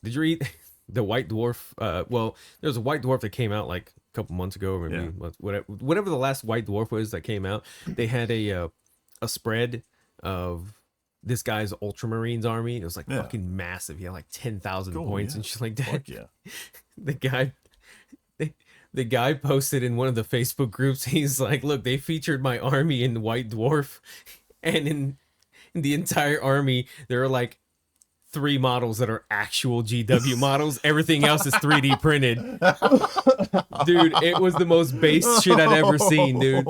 Did you read the White Dwarf? Well, there was a White Dwarf that came out like a couple months ago, or maybe whatever the last White Dwarf was that came out. They had a spread of this guy's Ultramarines army. It was like fucking massive. He had like 10,000 points and shit like that. Fuck yeah. The guy. The guy posted in one of the Facebook groups, he's like, look, they featured my army in White Dwarf, and in the entire army, there are like 3 models that are actual GW models. Everything else is 3D printed. Dude, it was the most base shit I'd ever seen, dude.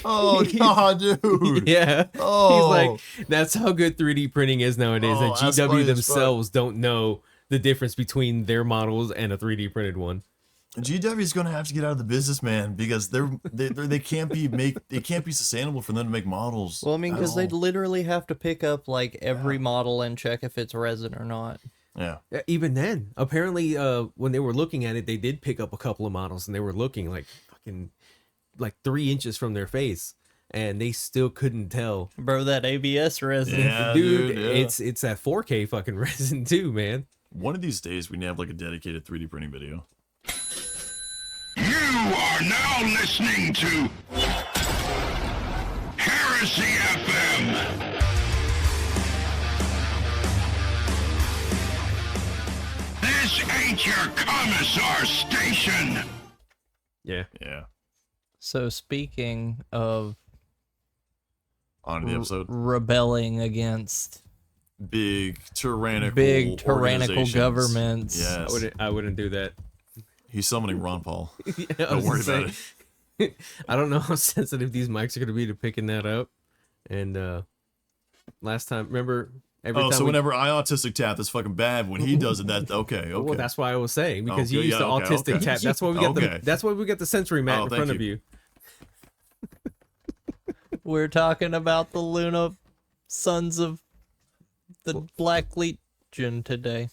Oh, God, dude. Yeah. Oh. He's like, that's how good 3D printing is nowadays, that GW themselves don't know the difference between their models and a 3D printed one. GW is going to have to get out of the business, man, because they can't be sustainable for them to make models. Well, I mean, because they'd literally have to pick up like every model and check if it's resin or not. Yeah. Even then, apparently, when they were looking at it, they did pick up a couple of models, and they were looking like fucking like 3 inches from their face, and they still couldn't tell. Bro, that ABS resin, dude, it's that 4K fucking resin too, man. One of these days, we need to have like a dedicated 3D printing video. You are now listening to Heresy FM. This ain't your commissar station. Yeah. Yeah. So speaking of on the episode, rebelling against big tyrannical governments. Yes. I wouldn't do that. He's summoning Ron Paul. Yeah, don't worry about it. I don't know how sensitive these mics are going to be to picking that up. And last time, remember? Whenever I autistic tap, that's fucking bad. When he does it, that's okay. Well, that's why I was saying, because you used to autistic tap. That's why we got that's why we got the sensory mat in front of you. We're talking about the Luna Sons of the Black Legion today.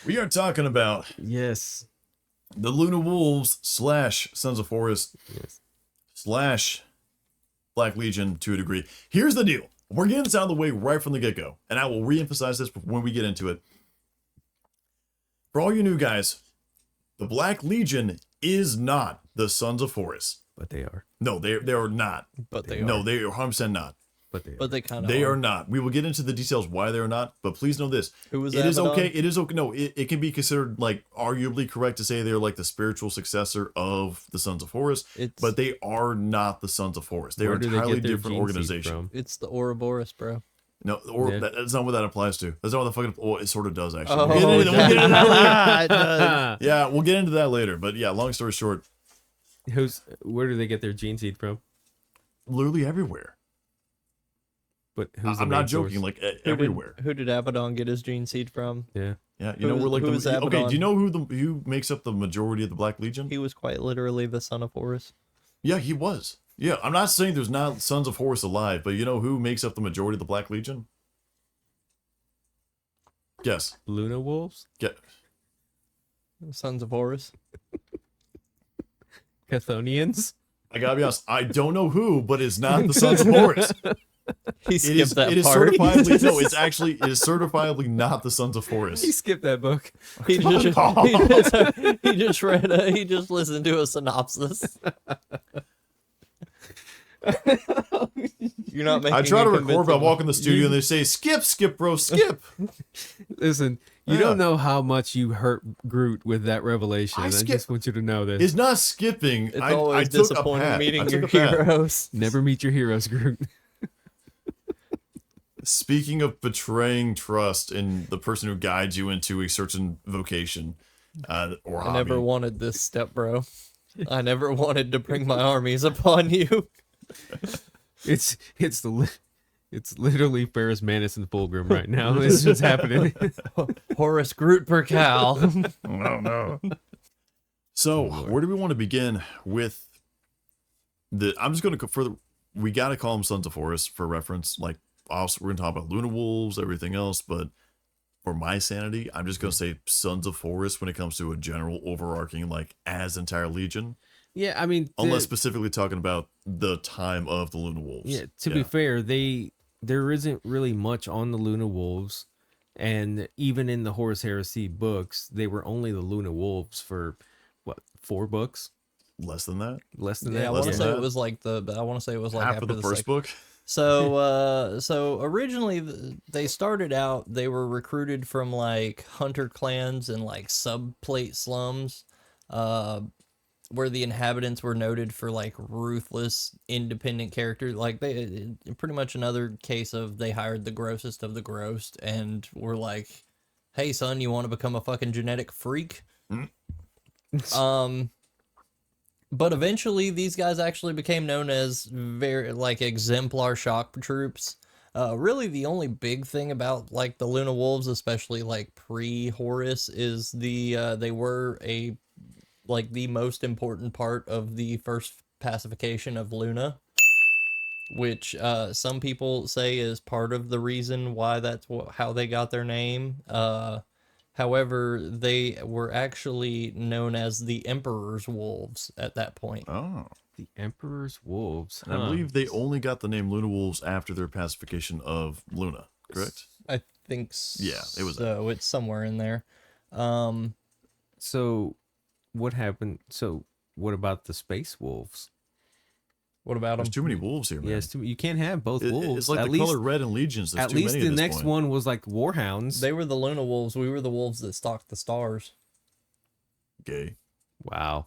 We are talking about the Luna Wolves / Sons of Horus / Black Legion to a degree. Here's the deal. We're getting this out of the way right from the get-go, and I will reemphasize this when we get into it. For all you new guys, the Black Legion is not the Sons of Horus. But they are. No, they are not. But they are. No, they are 100% not. But they kind of They are not. We will get into the details why they are not, but please know this. It is okay. It is okay. No, it can be considered like arguably correct to say they're like the spiritual successor of the Sons of Horus, but they are not the Sons of Horus. They are an entirely different organization. It's the Ouroboros, bro. No, that's not what that applies to. That's not what the fucking. Oh, it sort of does actually. Oh, we'll get into that later. Yeah, we'll get into that later. But yeah, long story short, where do they get their gene seed from? Literally everywhere. But who's I'm not joking. Like everywhere. Who did Abaddon get his gene seed from? Yeah. Yeah, you know, we're like okay. Do you know who makes up the majority of the Black Legion? He was quite literally the son of Horus. Yeah, he was. Yeah, I'm not saying there's not Sons of Horus alive, but you know who makes up the majority of the Black Legion? Guess. Luna Wolves? Sons of Horus. Chthonians? I gotta be honest, I don't know who, but it's not the Sons of Horus. He skipped that part. It is certifiably no. It is certifiably not the Sons of Horus. He skipped that book. He just listened to a synopsis. You're not making. I try to record by walking the studio and they say skip, bro, skip. Listen, you don't know how much you hurt Groot with that revelation. I just want you to know this. It's not skipping. It's always disappointing meeting your heroes. Never meet your heroes, Groot. Speaking of betraying trust in the person who guides you into a certain vocation or hobby. I never wanted this step, bro. I never wanted to bring my armies upon you. It's literally Ferris Manus Fulgrim right now. It's just happening. Horus Groot per cow. Oh no. So where do we want to begin with I'm just going to we got to call them Sons of Horus for reference. Like, also, we're going to talk about Luna Wolves, everything else, but for my sanity, I'm just going to say Sons of Horus when it comes to a general overarching, like, as entire Legion. Yeah, I mean... Unless specifically talking about the time of the Luna Wolves. Yeah, to be fair, there isn't really much on the Luna Wolves. And even in the Horus Heresy books, they were only the Luna Wolves for what, 4 books? Less than that. Less than Yeah, that. I less want to than say that. it was like Half after of the first second. book. So originally they started out, they were recruited from like hunter clans and like subplate slums, where the inhabitants were noted for like ruthless, independent characters. Like they pretty much another case of they hired the grossest of the gross and were like, "Hey son, you want to become a fucking genetic freak?" But eventually, these guys actually became known as very like exemplar shock troops. Really, the only big thing about like the Luna Wolves, especially like pre-Horus, is they were the most important part of the first pacification of Luna, which some people say is part of the reason why that's how they got their name. However, they were actually known as the Emperor's Wolves at that point. Oh. The Emperor's Wolves. And I believe they only got the name Luna Wolves after their pacification of Luna, correct? I think Yeah, it was so. It's somewhere in there. So, what happened? So, what about the Space Wolves? What about There's them? too many wolves here, man. Yes, you can't have both wolves. It's like at the least, color red in Legions. There's at too least many the at this next point. one was like Warhounds. They were the Luna Wolves. We were the wolves that stalked the stars. Gay. Wow.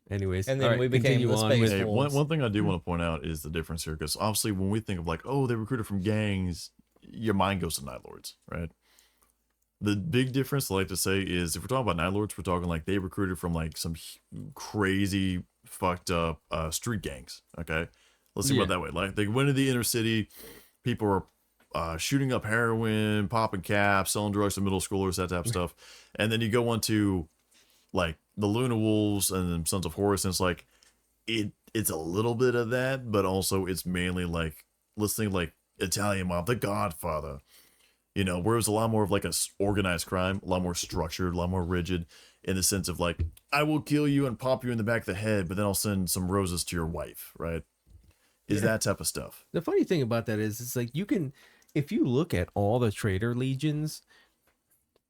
Anyways, And then all right, we became continue the on Space with- Hey, Wolves. one thing I do want to point out is the difference here, because obviously when we think of like, oh, they recruited from gangs, your mind goes to Night Lords, right? The big difference I like to say is if we're talking about Night Lords, we're talking like they recruited from like some crazy, fucked up street gangs. Okay, let's think about it that way. Like they went to the inner city, people were shooting up heroin, popping caps, selling drugs to middle schoolers, that type of stuff. And then you go into like the Luna Wolves and then Sons of Horus, and it's like it's a little bit of that, but also it's mainly like listening like Italian Mob, The Godfather. You know, where it was a lot more of like a organized crime, a lot more structured, a lot more rigid, in the sense of like, I will kill you and pop you in the back of the head, but then I'll send some roses to your wife, right? Is that type of stuff. The funny thing about that is, it's like you can, if you look at all the traitor legions,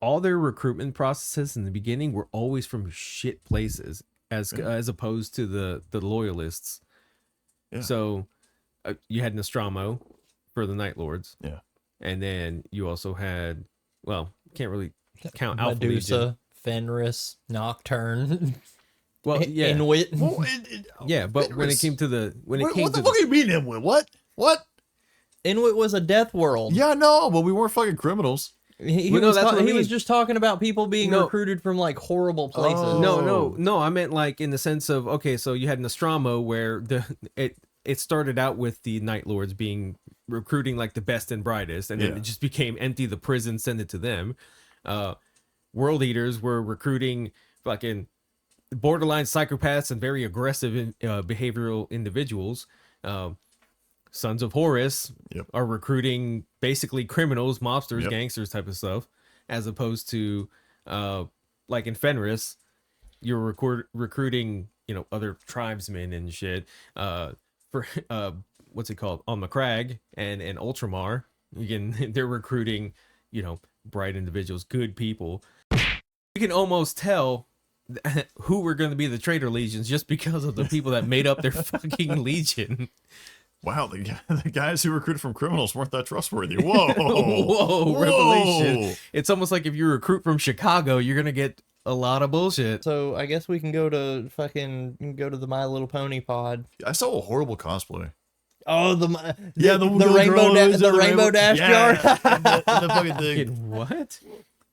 all their recruitment processes in the beginning were always from shit places, as opposed to the loyalists. Yeah. So you had Nostromo for the Night Lords. Yeah. And then you also had, well, can't really count Alpha Legion. Medusa, Fenris, Nocturne, Well, yeah, Inuit. yeah, but when it came to the What the fuck do you mean, Inwit? What? Inuit was a death world. Yeah, no, but we weren't fucking criminals. He Well, no, that's what I he was mean. just talking about people being No. recruited from like horrible places. Oh. No, I meant like in the sense of, okay, so you had Nostromo where it started out with the Night Lords being recruiting like the best and brightest, and then Yeah. it just became empty the prison, send it to them. World Eaters were recruiting fucking borderline psychopaths and very aggressive behavioral individuals. Sons of Horus Yep. are recruiting basically criminals, mobsters, Yep. gangsters type of stuff, as opposed to like in Fenris, you're recruiting, other tribesmen and shit. For what's it called, on McCrag and Ultramar, again, they're recruiting, bright individuals, good people. You can almost tell who were going to be the traitor legions just because of the people that made up their fucking legion. Wow, the guys who recruited from criminals weren't that trustworthy. Whoa. Whoa, revelation. It's almost like if you recruit from Chicago, you're going to get a lot of bullshit. So I guess we can go to the My Little Pony pod. I saw a horrible cosplay. Oh, the rainbow dash jar. jar. the fucking thing. Fucking what?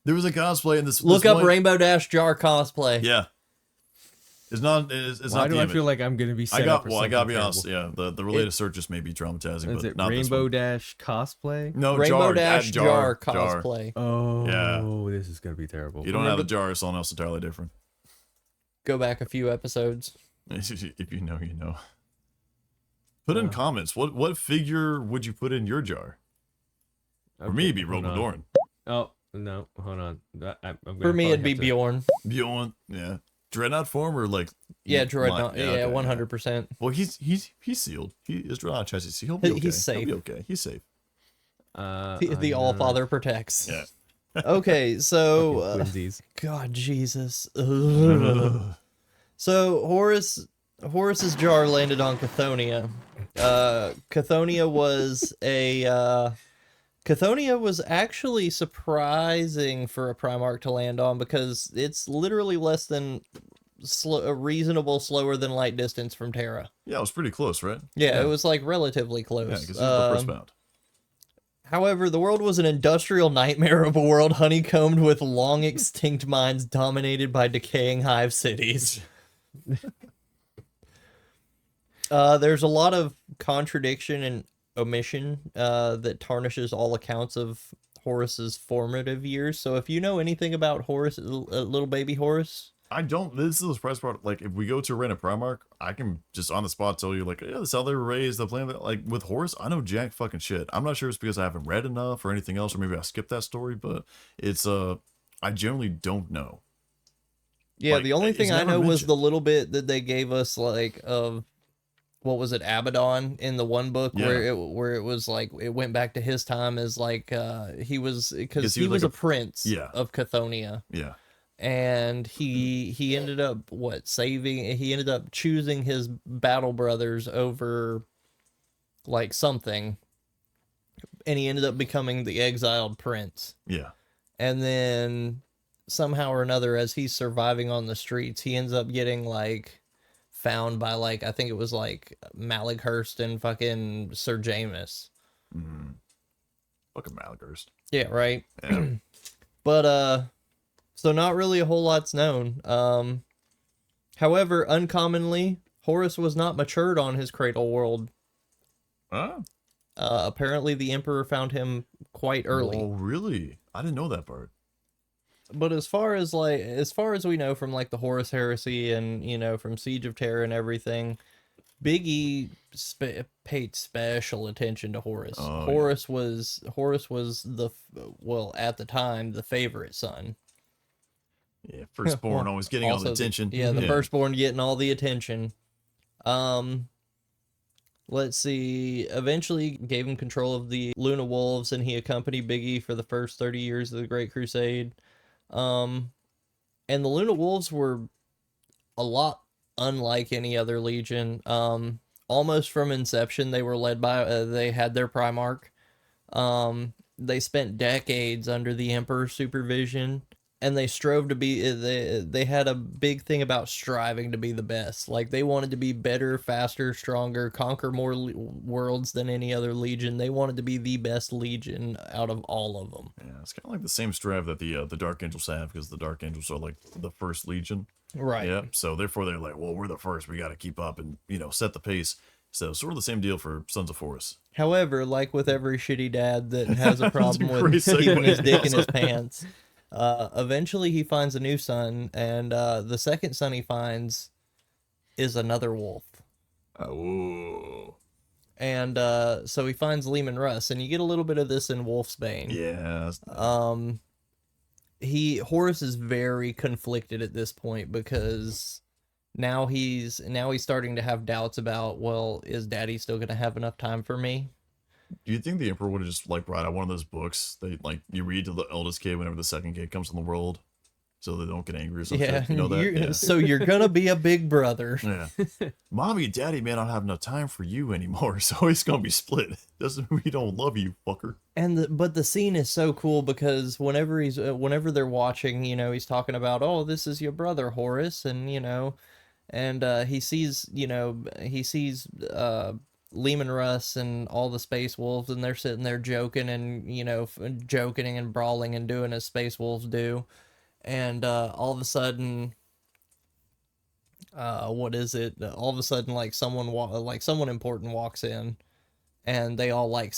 There was a cosplay in this. Look this up one- Rainbow Dash Jar cosplay. Yeah. It's not. It's Why not. do the I image. feel like I'm going to be set I got. up for Well, I something gotta be terrible? honest. Yeah, the related searches may be traumatizing, Is but it not this Rainbow one. Dash cosplay? No, Rainbow jar, Dash add jar cosplay. Oh, Yeah. this is going to be terrible. You don't have the jar. It's something else entirely different. Go back a few episodes. If you know, you know. Put in comments. What figure would you put in your jar? For me, it'd be hold on. Rogodorn. Oh, no, hold on. I'm gonna For me, probably it'd be have to- Bjorn. Bjorn. Yeah. Dreadnought form or like. Yeah, Dreadnought. okay, Yeah, 100%. Well, he's sealed. His Dreadnought chassis. He'll be okay. He's safe. He'll be okay. He's safe. The All-Father protects. Yeah. Okay, so Twinsies. God, Jesus. Ugh. So Horus's jar landed on Cathonia. Cathonia was actually surprising for a Primarch to land on because it's literally less than a reasonable slower than light distance from Terra. Yeah, it was pretty close, right? Yeah, it was like relatively close. Yeah, because it was the first bound. However, the world was an industrial nightmare of a world honeycombed with long extinct mines dominated by decaying hive cities. There's a lot of contradiction and omission that tarnishes all accounts of Horus's formative years. So if you know anything about Horus, little baby Horus, I don't. This is the surprise part. Like, if we go to a random Primarch, I can just on the spot tell you, like, yeah, that's how they were raised. The plan. Like with Horus, I know jack fucking shit. I'm not sure it's because I haven't read enough or anything else, or maybe I skipped that story. But it's I generally don't know. Yeah, Like, the only it's thing I never know was mentioned. the little bit that they gave us, like, of what was it, Abaddon in the one book, Yeah. where it was like it went back to his time as like he was because he was like a prince yeah. of Cathonia, Yeah. and he ended up he ended up choosing his battle brothers over like something, and he ended up becoming the exiled prince. Yeah. And then somehow or another, as he's surviving on the streets, he ends up getting like found by like, I think it was like Malighurst and fucking Sir Jamis. Mm-hmm. Fucking Malighurst. Yeah, right. Yeah. But so not really a whole lot's known. However, uncommonly, Horus was not matured on his cradle world. Huh? Apparently the Emperor found him quite early. Oh, really? I didn't know that part. But as far as we know from like the Horus heresy and, you know, from Siege of Terra and everything, Big E paid special attention to Horus. Oh, Horus was at the time the favorite son. Yeah, firstborn always getting all the attention. The firstborn getting all the attention. Let's see. Eventually gave him control of the Luna Wolves, and he accompanied Big E for the first 30 years of the Great Crusade. And the Luna Wolves were a lot unlike any other legion. Almost from inception, they were led by, they had their Primarch. They spent decades under the Emperor's supervision, and they strove to be, they had a big thing about striving to be the best. Like, they wanted to be better, faster, stronger, conquer more worlds than any other legion. They wanted to be the best legion out of all of them. Yeah, it's kind of like the same strive that the Dark Angels have, because the Dark Angels are like the first legion. Right. Yeah, so therefore they're like, well, we're the first. We got to keep up and, you know, set the pace. So sort of the same deal for Sons of Horus. However, like with every shitty dad that has a problem great with keeping segue. his dick in his pants, eventually he finds a new son, and the second son he finds is another wolf. Oh. And so he finds Leman Russ, and you get a little bit of this in Wolfsbane. Yeah. Horus is very conflicted at this point because now he's starting to have doubts about, well, is Daddy still gonna have enough time for me? Do you think the Emperor would have just like brought out one of those books that like you read to the eldest kid whenever the second kid comes in the world, so they don't get angry or something? Yeah, You know that? Yeah. So you're gonna be a big brother. Yeah. Mommy and Daddy may not have enough time for you anymore, so it's gonna be split. Doesn't mean we don't love you, fucker. And but the scene is so cool because whenever they're watching, you know, he's talking about, oh, this is your brother Horus, and you know, and he sees Leman Russ and all the Space Wolves, and they're sitting there joking and, you know, joking and brawling and doing as Space Wolves do, and all of a sudden, what is it? All of a sudden, like someone important walks in, and they all like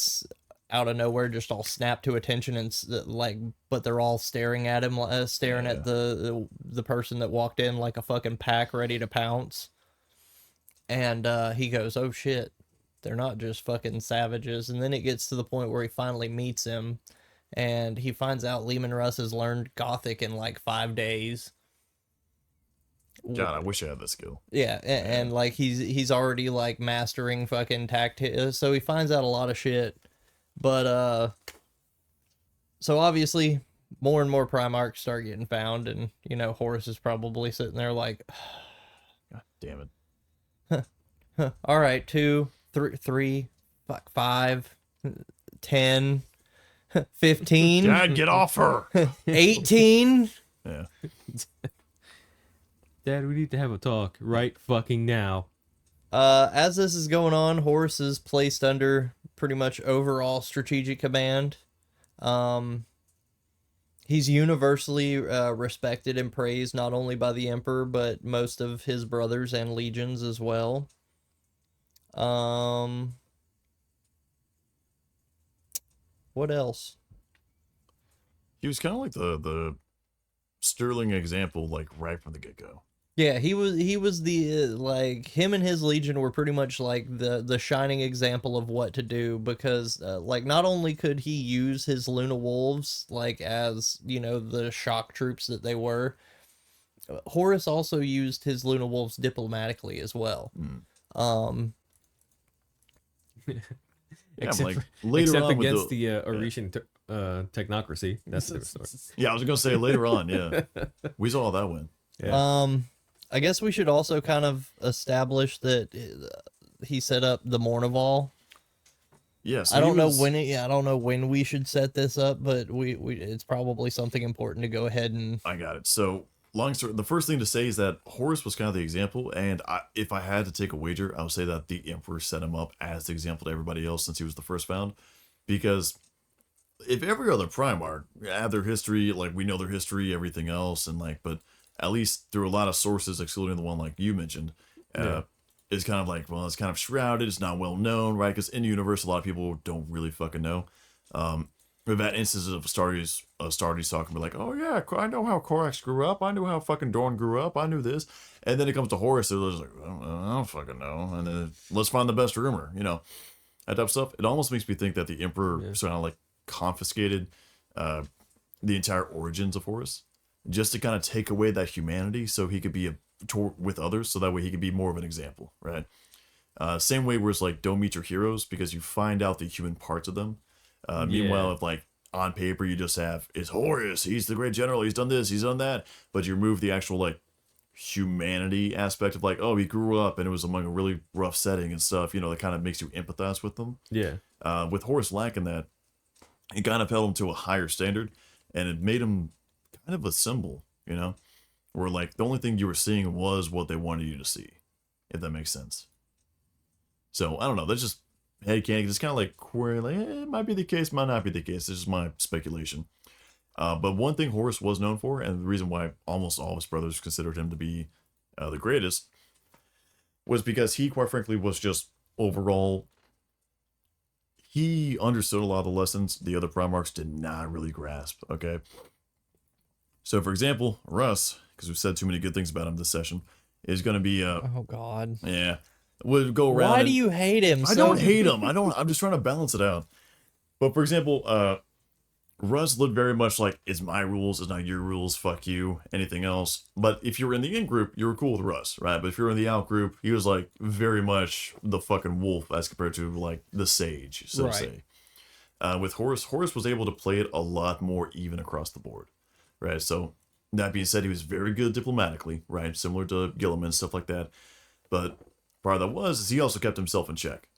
out of nowhere just all snap to attention and like, but they're all staring at him, staring at the person that walked in like a fucking pack ready to pounce. And he goes, oh shit, they're not just fucking savages. And then it gets to the point where he finally meets him, and he finds out Leman Russ has learned Gothic in like 5 days. God, I wish I had that skill. Yeah, and like he's already like mastering fucking tactics, so he finds out a lot of shit. But so obviously more and more Primarchs start getting found, and Horus is probably sitting there like, God damn it. all right, 2, 3, 5, 10, 15, Dad, get off her. 18. Yeah. Dad, we need to have a talk right fucking now. As this is going on, Horus is placed under pretty much overall strategic command. He's universally respected and praised not only by the Emperor, but most of his brothers and legions as well. What else? He was kind of like the sterling example, like right from the get-go. Yeah, he was the like him and his legion were pretty much like the shining example of what to do, because like not only could he use his Luna Wolves like as the shock troops that they were, Horus also used his Luna Wolves diplomatically as well. Yeah, Except, like later except on with against the Orician technocracy. That's their story. Yeah, I was gonna say later on. Yeah, we saw how that went. Yeah. I guess we should also kind of establish that he set up the Mournival. Yes, I don't know when we should set this up, but we it's probably something important to go ahead and. I got it. So long story. The first thing to say is that Horus was kind of the example, and if I had to take a wager, I would say that the Emperor set him up as the example to everybody else since he was the first found, because if every other Primarch had their history, like we know their history, everything else, and like, but at least through a lot of sources, excluding the one like you mentioned, it's kind of like, well, it's kind of shrouded. It's not well known, right? Because in the universe, a lot of people don't really fucking know. We've had instances of Astartes talking, be like, oh yeah, I know how Korax grew up. I knew how fucking Dorn grew up. I knew this. And then it comes to Horus, they're just like, I don't fucking know. And then let's find the best rumor, that type of stuff. It almost makes me think that the Emperor sort of like confiscated the entire origins of Horus, just to kind of take away that humanity so he could be with others, so that way he could be more of an example, right? Same way where it's like, don't meet your heroes because you find out the human parts of them. Meanwhile, if like on paper you just have, it's Horus, he's the great general, he's done this, he's done that, but you remove the actual like humanity aspect of like, oh, he grew up and it was among a really rough setting and stuff, that kind of makes you empathize with them. Yeah. With Horus lacking that, it kind of held him to a higher standard, and it made him kind of a symbol, where like the only thing you were seeing was what they wanted you to see, if that makes sense. So I don't know, that's just headcanon. It's kind of like query, like it might be the case, might not be the case. This is my speculation. But one thing Horus was known for, and the reason why almost all of his brothers considered him to be the greatest, was because he, quite frankly, was just overall, he understood a lot of the lessons the other Primarchs did not really grasp. Okay. So, for example, Russ, because we've said too many good things about him this session, is going to be Oh God. yeah, would go around. Why do you hate him? I don't hate him. I'm just trying to balance it out. But for example, Russ looked very much like, it's my rules, it's not your rules, fuck you, anything else. But if you were in the in group, you were cool with Russ, right? But if you were in the out group, he was like very much the fucking wolf as compared to like the sage, so to say. With Horus was able to play it a lot more even across the board, right? So that being said, he was very good diplomatically, right? Similar to Gilliman, stuff like that. But part of that is he also kept himself in check.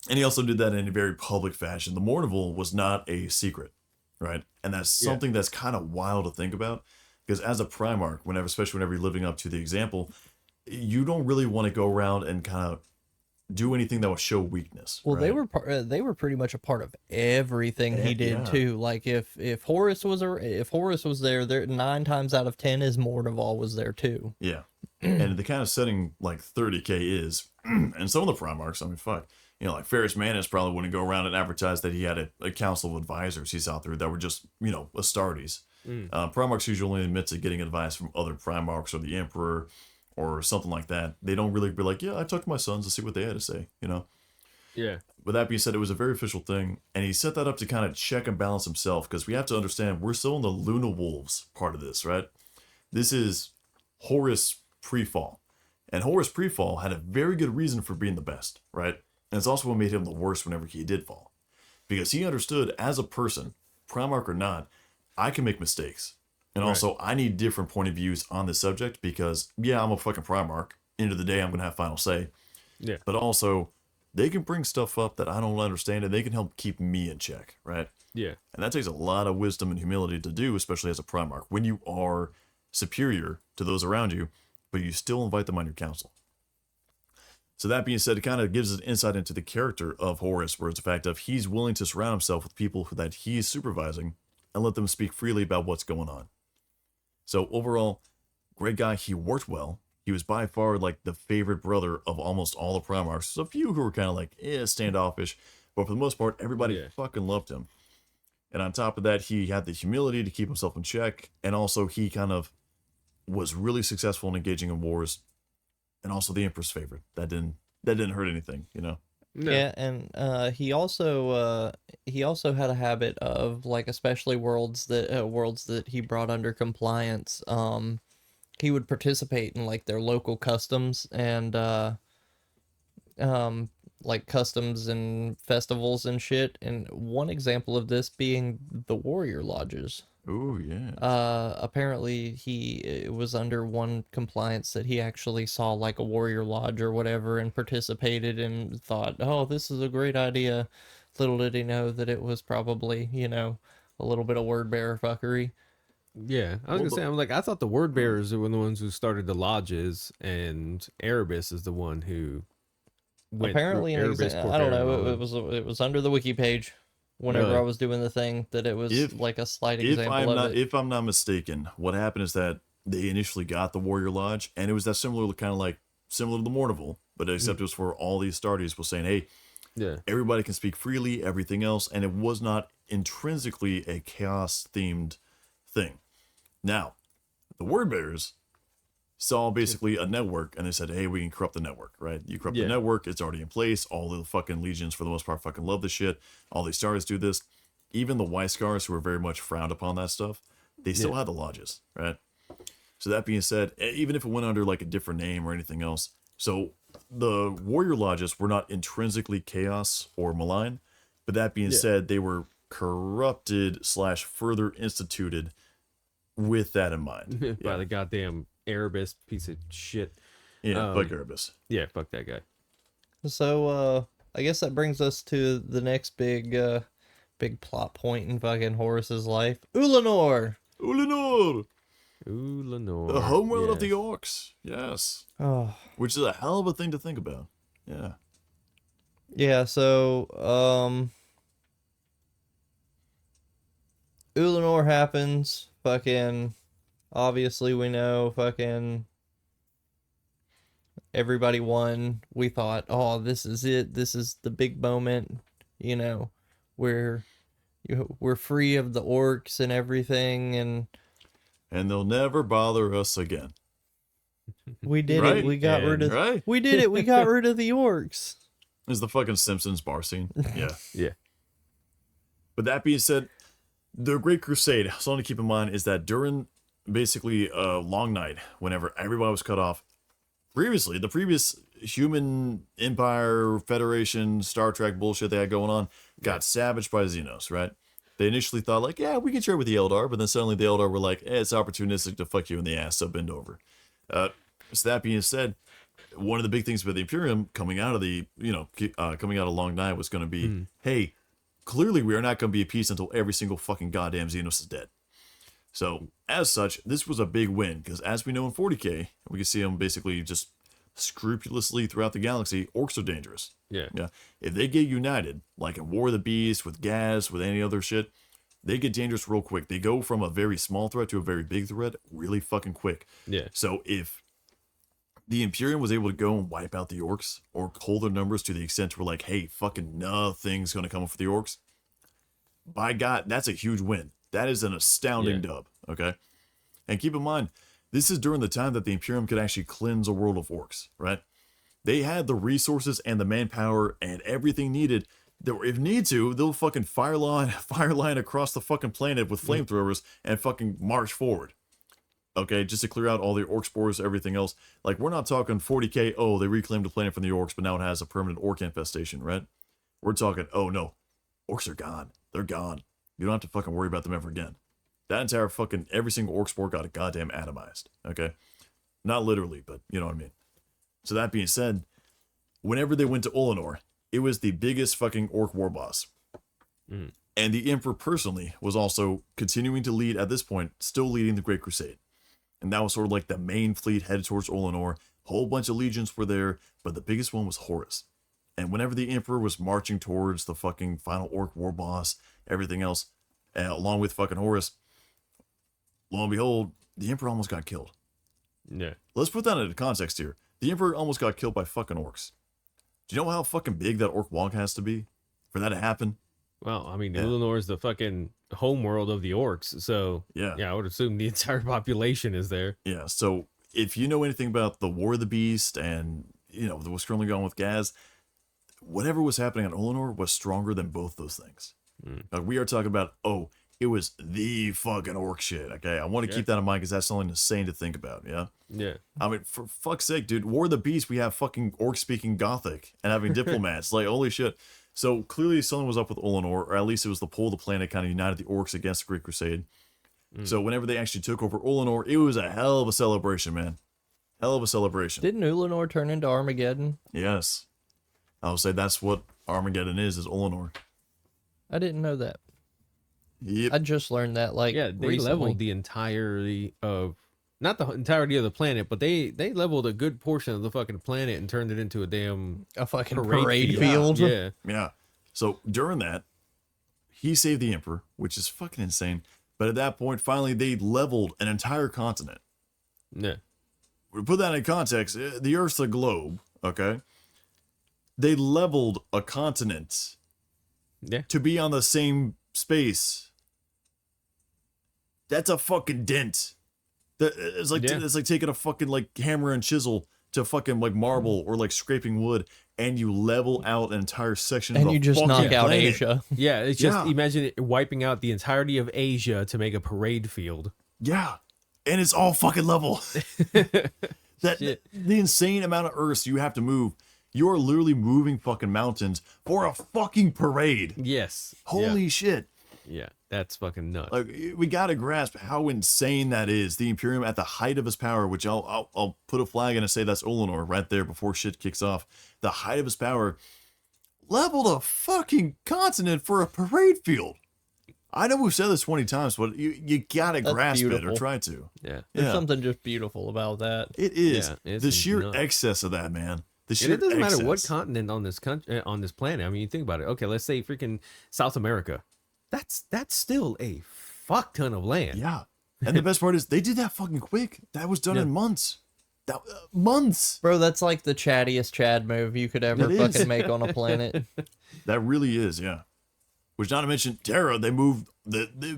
And he also did that in a very public fashion. The Mournival was not a secret, right? And that's something that's kind of wild to think about, because as a Primarch, especially whenever you're living up to the example, you don't really want to go around and kind of do anything that will show weakness. Well, right? they were pretty much a part of everything he did too. Like if Horus was there, 9 times out of 10 his Mournival was there too. Yeah, and the kind of setting like 30K is, and some of the Primarchs, I mean, fuck. Like Ferrus Manus probably wouldn't go around and advertise that he had a council of advisors he saw through that were just, Astartes. Primarchs usually only admit to getting advice from other Primarchs or the Emperor or something like that. They don't really be like, yeah, I talked to my sons to see what they had to say, Yeah. With that being said, it was a very official thing, and he set that up to kind of check and balance himself, because we have to understand we're still in the Luna Wolves part of this, right? This is Horus pre-fall. And Horus pre-fall had a very good reason for being the best, right? And it's also what made him the worst whenever he did fall. because he understood as a person, Primarch or not, I can make mistakes. And Right. also, I need different point of views on this subject because, yeah, I'm a fucking Primarch. End of the day, I'm going to have final say. Yeah. But also, they can bring stuff up that I don't understand and they can help keep me in check, right? Yeah. And that takes a lot of wisdom and humility to do, especially as a Primarch, when you are superior to those around you, but you still invite them on your council. So that being said, it kind of gives us an insight into the character of Horus, where it's the fact of he's willing to surround himself with people that he's supervising and let them speak freely about what's going on. So overall, great guy. He worked well. He was by far like the favorite brother of almost all the Primarchs. There's a few who were kind of like, standoffish, but for the most part, everybody fucking loved him. And on top of that, he had the humility to keep himself in check, and also he kind of was really successful in engaging in wars, and also the Emperor's favorite. That didn't hurt anything, you know. No. Yeah, and he also had a habit of, like, especially worlds that he brought under compliance. He would participate in like their local customs and like customs and festivals and shit. And one example of this being the warrior lodges. Oh yeah. Apparently it was under one compliance that he actually saw like a warrior lodge or whatever and participated and thought, oh, this is a great idea. Little did he know that it was probably, you know, a little bit of word bearer fuckery. Yeah, I was gonna say, I'm like, I thought the word bearers were the ones who started the lodges, and Erebus is the one who went Apparently, through Erebus, I don't know. Porphyry. It was under the wiki page whenever Really? I was doing the thing that it was like a slight If example of it. if I'm not mistaken, what happened is that they initially got the Warrior Lodge, and it was that similar to the Mournival, but except it was for all these Astartes was saying, hey, Yeah, everybody can speak freely, everything else, and it was not intrinsically a chaos themed thing. Now, the word bearers saw basically a network and they said, hey, we can corrupt the network, right? You corrupt the network, it's already in place. All the fucking legions, for the most part, fucking love this shit. All these stars do this. Even the Weiscars, who were very much frowned upon that stuff, they still had the lodges, right? So that being said, even if it went under like a different name or anything else, so the warrior lodges were not intrinsically chaos or malign, but that being said, they were corrupted / further instituted with that in mind. by the goddamn Erebus piece of shit. Yeah, fuck Erebus. Yeah, fuck that guy. So I guess that brings us to the next big plot point in fucking Horus's life. Ulanor. Ulanor! Ooh, Lenore. The homeworld of yes. the orcs. Yes. Oh. Which is a hell of a thing to think about. Yeah. Yeah, so Ulanor happens. Fucking obviously we know fucking everybody won. We thought, oh, this is it. This is the big moment. You know, we're free of the orcs and everything, and And they'll never bother us again. we did Right? it. We got rid of. Right? We did it. We got rid of the orcs. Is the fucking Simpsons bar scene. Yeah. Yeah. But that being said, the Great Crusade, something to keep in mind is that during basically a long night, whenever everybody was cut off, the previous human empire, Federation, Star Trek bullshit they had going on got savaged by Xenos, right? They initially thought like, yeah, we can trade with the Eldar, but then suddenly the Eldar were like, it's opportunistic to fuck you in the ass, so bend over. So that being said, one of the big things with the Imperium coming out of coming out of Long Night was going to be, hey, clearly we are not going to be at peace until every single fucking goddamn Xenos is dead. So as such, this was a big win because as we know in 40k, we can see them basically just scrupulously throughout the galaxy. Orcs are dangerous. Yeah. Yeah. If they get united, like in War of the Beast, with Gaz, with any other shit, they get dangerous real quick. They go from a very small threat to a very big threat really fucking quick. Yeah. So if the Imperium was able to go and wipe out the orcs or hold their numbers to the extent where like, hey, fucking nothing's going to come up for the orcs, by God, that's a huge win. That is an astounding dub, okay? And keep in mind, this is during the time that the Imperium could actually cleanse a world of orcs, right? They had the resources and the manpower and everything needed. That if need to, they'll fucking fire line across the fucking planet with flamethrowers and fucking march forward. Okay, just to clear out all the orc spores, everything else. Like, we're not talking 40k, oh, they reclaimed the planet from the orcs, but now it has a permanent orc infestation, right? We're talking, oh no, orcs are gone. They're gone. You don't have to fucking worry about them ever again. That entire fucking, every single orc sport got goddamn atomized. Okay? Not literally, but you know what I mean. So that being said, whenever they went to Olenor, it was the biggest fucking orc war boss. Mm. And the Emperor personally was also continuing to lead, at this point, still leading the Great Crusade. And that was sort of like the main fleet headed towards Olenor. Whole bunch of legions were there, but the biggest one was Horus. And whenever the Emperor was marching towards the fucking final orc war boss, everything else, along with fucking Horus, lo and behold, the Emperor almost got killed. Yeah. Let's put that into context here. The Emperor almost got killed by fucking orcs. Do you know how fucking big that orc wall has to be for that to happen? Well, I mean, Yeah. Ulanor is the fucking homeworld of the orcs, so Yeah. I would assume the entire population is there. Yeah, so if you know anything about the War of the Beast and, you know, what's currently going on with Gaz, whatever was happening on Olenor was stronger than both those things. Like, we are talking about, it was the fucking orc shit, okay? I want to keep that in mind because that's something insane to think about, yeah? Yeah. I mean, for fuck's sake, dude, War of the Beast, we have fucking orc-speaking Gothic and having diplomats. Like, holy shit. So clearly something was up with Olenor, or at least it was the pull of the planet kind of united the orcs against the Great Crusade. So whenever they actually took over Olenor, it was a hell of a celebration, man. Hell of a celebration. Didn't Ulanor turn into Armageddon? Yes. I would say that's what Armageddon is Olenor. I didn't know that. Yep. I just learned that like Yeah, they recently. leveled the entirety of, not the entirety of the planet, but they leveled a good portion of the fucking planet and turned it into a damn A fucking parade parade field. field. Yeah. Yeah. So during that, he saved the Emperor, which is fucking insane. But at that point, finally, they leveled an entire continent. Yeah. We put that in context. The Earth's a globe, okay? They leveled a continent Yeah. to be on the same space. That's a fucking dent. It's like Yeah. it's like taking a fucking like hammer and chisel to fucking like marble or like scraping wood, and you level out an entire section. And of you the just fucking knock out planet. Asia. Yeah, it's just Yeah. imagine it wiping out the entirety of Asia to make a parade field. Yeah, and it's all fucking level. That Shit. the insane amount of Earth you have to move. You are literally moving fucking mountains for a fucking parade. Yes. Holy shit. Yeah, that's fucking nuts. Like, we gotta grasp how insane that is. The Imperium at the height of his power, which I'll put a flag in and say that's Olenor right there before shit kicks off. The height of his power leveled a fucking continent for a parade field. I know we've said this 20 times, but you gotta That's grasp it or beautiful. try to. Yeah. There's Yeah. something just beautiful about that. It is. Yeah, it's the sheer nuts. excess of that, man. The And sheer it doesn't matter what excess. continent on this country, on this planet. I mean, you think about it. Okay, let's say freaking South America. That's still a fuck ton of land. Yeah. And the best part is they did that fucking quick. That was done Yeah. in months. Months. Bro, that's like the chattiest Chad move you could ever It is. fucking make on a planet. That really is, yeah. Which, not to mention Terra, they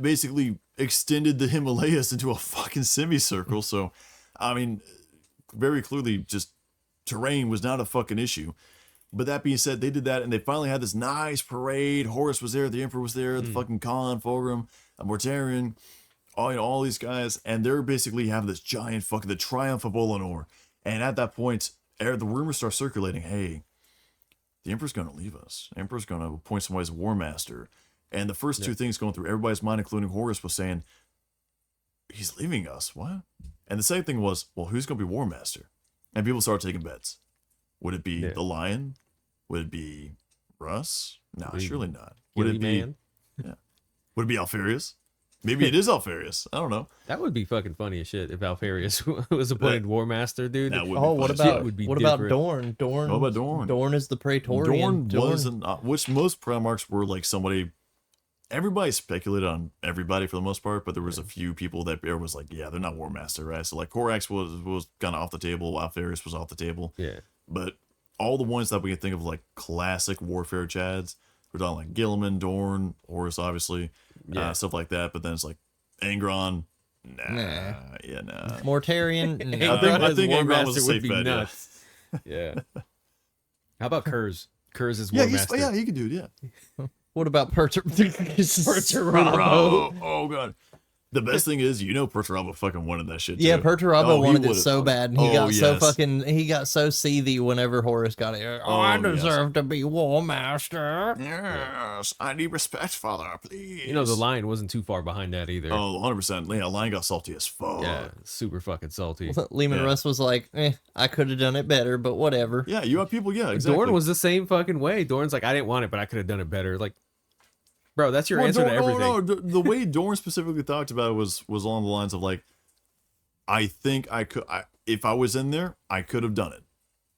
basically extended the Himalayas into a fucking semicircle. So, I mean, very clearly, just terrain was not a fucking issue. But that being said, they did that, and they finally had this nice parade. Horus was there, the Emperor was there, the fucking Khan, Fulgrim, Mortarion, all these guys, and they're basically having this giant fucking the triumph of Olenor. And at that point, the rumors start circulating. Hey, the Emperor's going to leave us. The Emperor's going to appoint somebody as War Master. And the first two things going through everybody's mind, including Horus, was saying, he's leaving us. What? And the second thing was, well, who's going to be War Master? And people started taking bets. Would it be the Lion? Would it be Russ? No, surely not. Would it be? Man? Yeah. Would it be Alfarius? Maybe it is Alfarius. I don't know. That would be fucking funny as shit if Alfarius was appointed War Master, dude. That would Oh, be what fun as about shit. would be what about different. Dorn? Dorn. What about Dorn? Dorn is the Praetorian. Dorn wasn't, which most Primarchs were like somebody. Everybody speculated on everybody for the most part, but there was a few people that was like, yeah, they're not War Master, right? So like Korax was kind of off the table, Alfarius was off the table, Yeah. but all the ones that we can think of like classic warfare chads, we're talking like Gilliman, Dorn, Horus, obviously, stuff like that. But then it's like Angron, nah. Mortarion. No. I think War Angron was a Master would safe be bet, yeah. nuts. Yeah. How about Kurz? Kurz is Yeah, War Master. he can do it, yeah. What about Perturabo? Oh god. The best thing is, Perturabo fucking wanted that shit. Yeah, too. Perturabo Oh, he wanted it would've so done bad, and he got so yes. fucking, he got so seethy whenever Horus got it. Oh, I yes. deserve to be War Master. Yes, I need respect, father, please. You know, the Lion wasn't too far behind that either. Oh, 100%. Yeah, Lion got salty as fuck. Yeah, super fucking salty. Lehman Yeah. Russ was like, I could have done it better, but whatever. Yeah, you have people, yeah, exactly. Dorn was the same fucking way. Dorn's like, I didn't want it, but I could have done it better. Like, bro, that's your answer to everything. No, the way Dorn specifically talked about it was along the lines of like, I think if I was in there, I could have done it.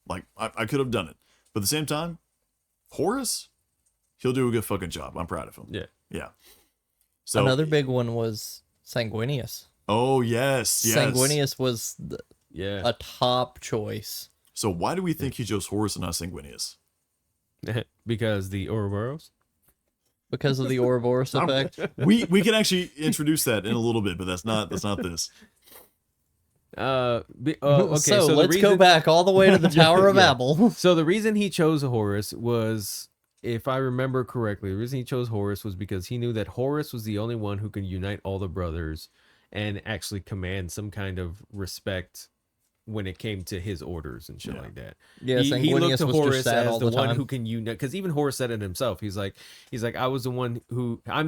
Like, I could have done it. But at the same time, Horus, he'll do a good fucking job. I'm proud of him. Yeah. Yeah. So Another big one was Sanguinius. Oh, yes. Sanguinius was Yeah. a top choice. So why do we think he chose Horus and not Sanguinius? Because the Ouroboros? Because of the Ouroboros effect. We can actually introduce that in a little bit, but that's not this. Okay, so the let's go reason- back all the way to the Tower of Yeah. Babel. So the reason he chose Horus was, if I remember correctly, the reason he chose Horus was because he knew that Horus was the only one who could unite all the brothers and actually command some kind of respect when it came to his orders and shit like that. Yeah, he Sanguinius looked to was Horus just sad as all the the one time. who can unite, because even Horus said it himself. He's like, I'm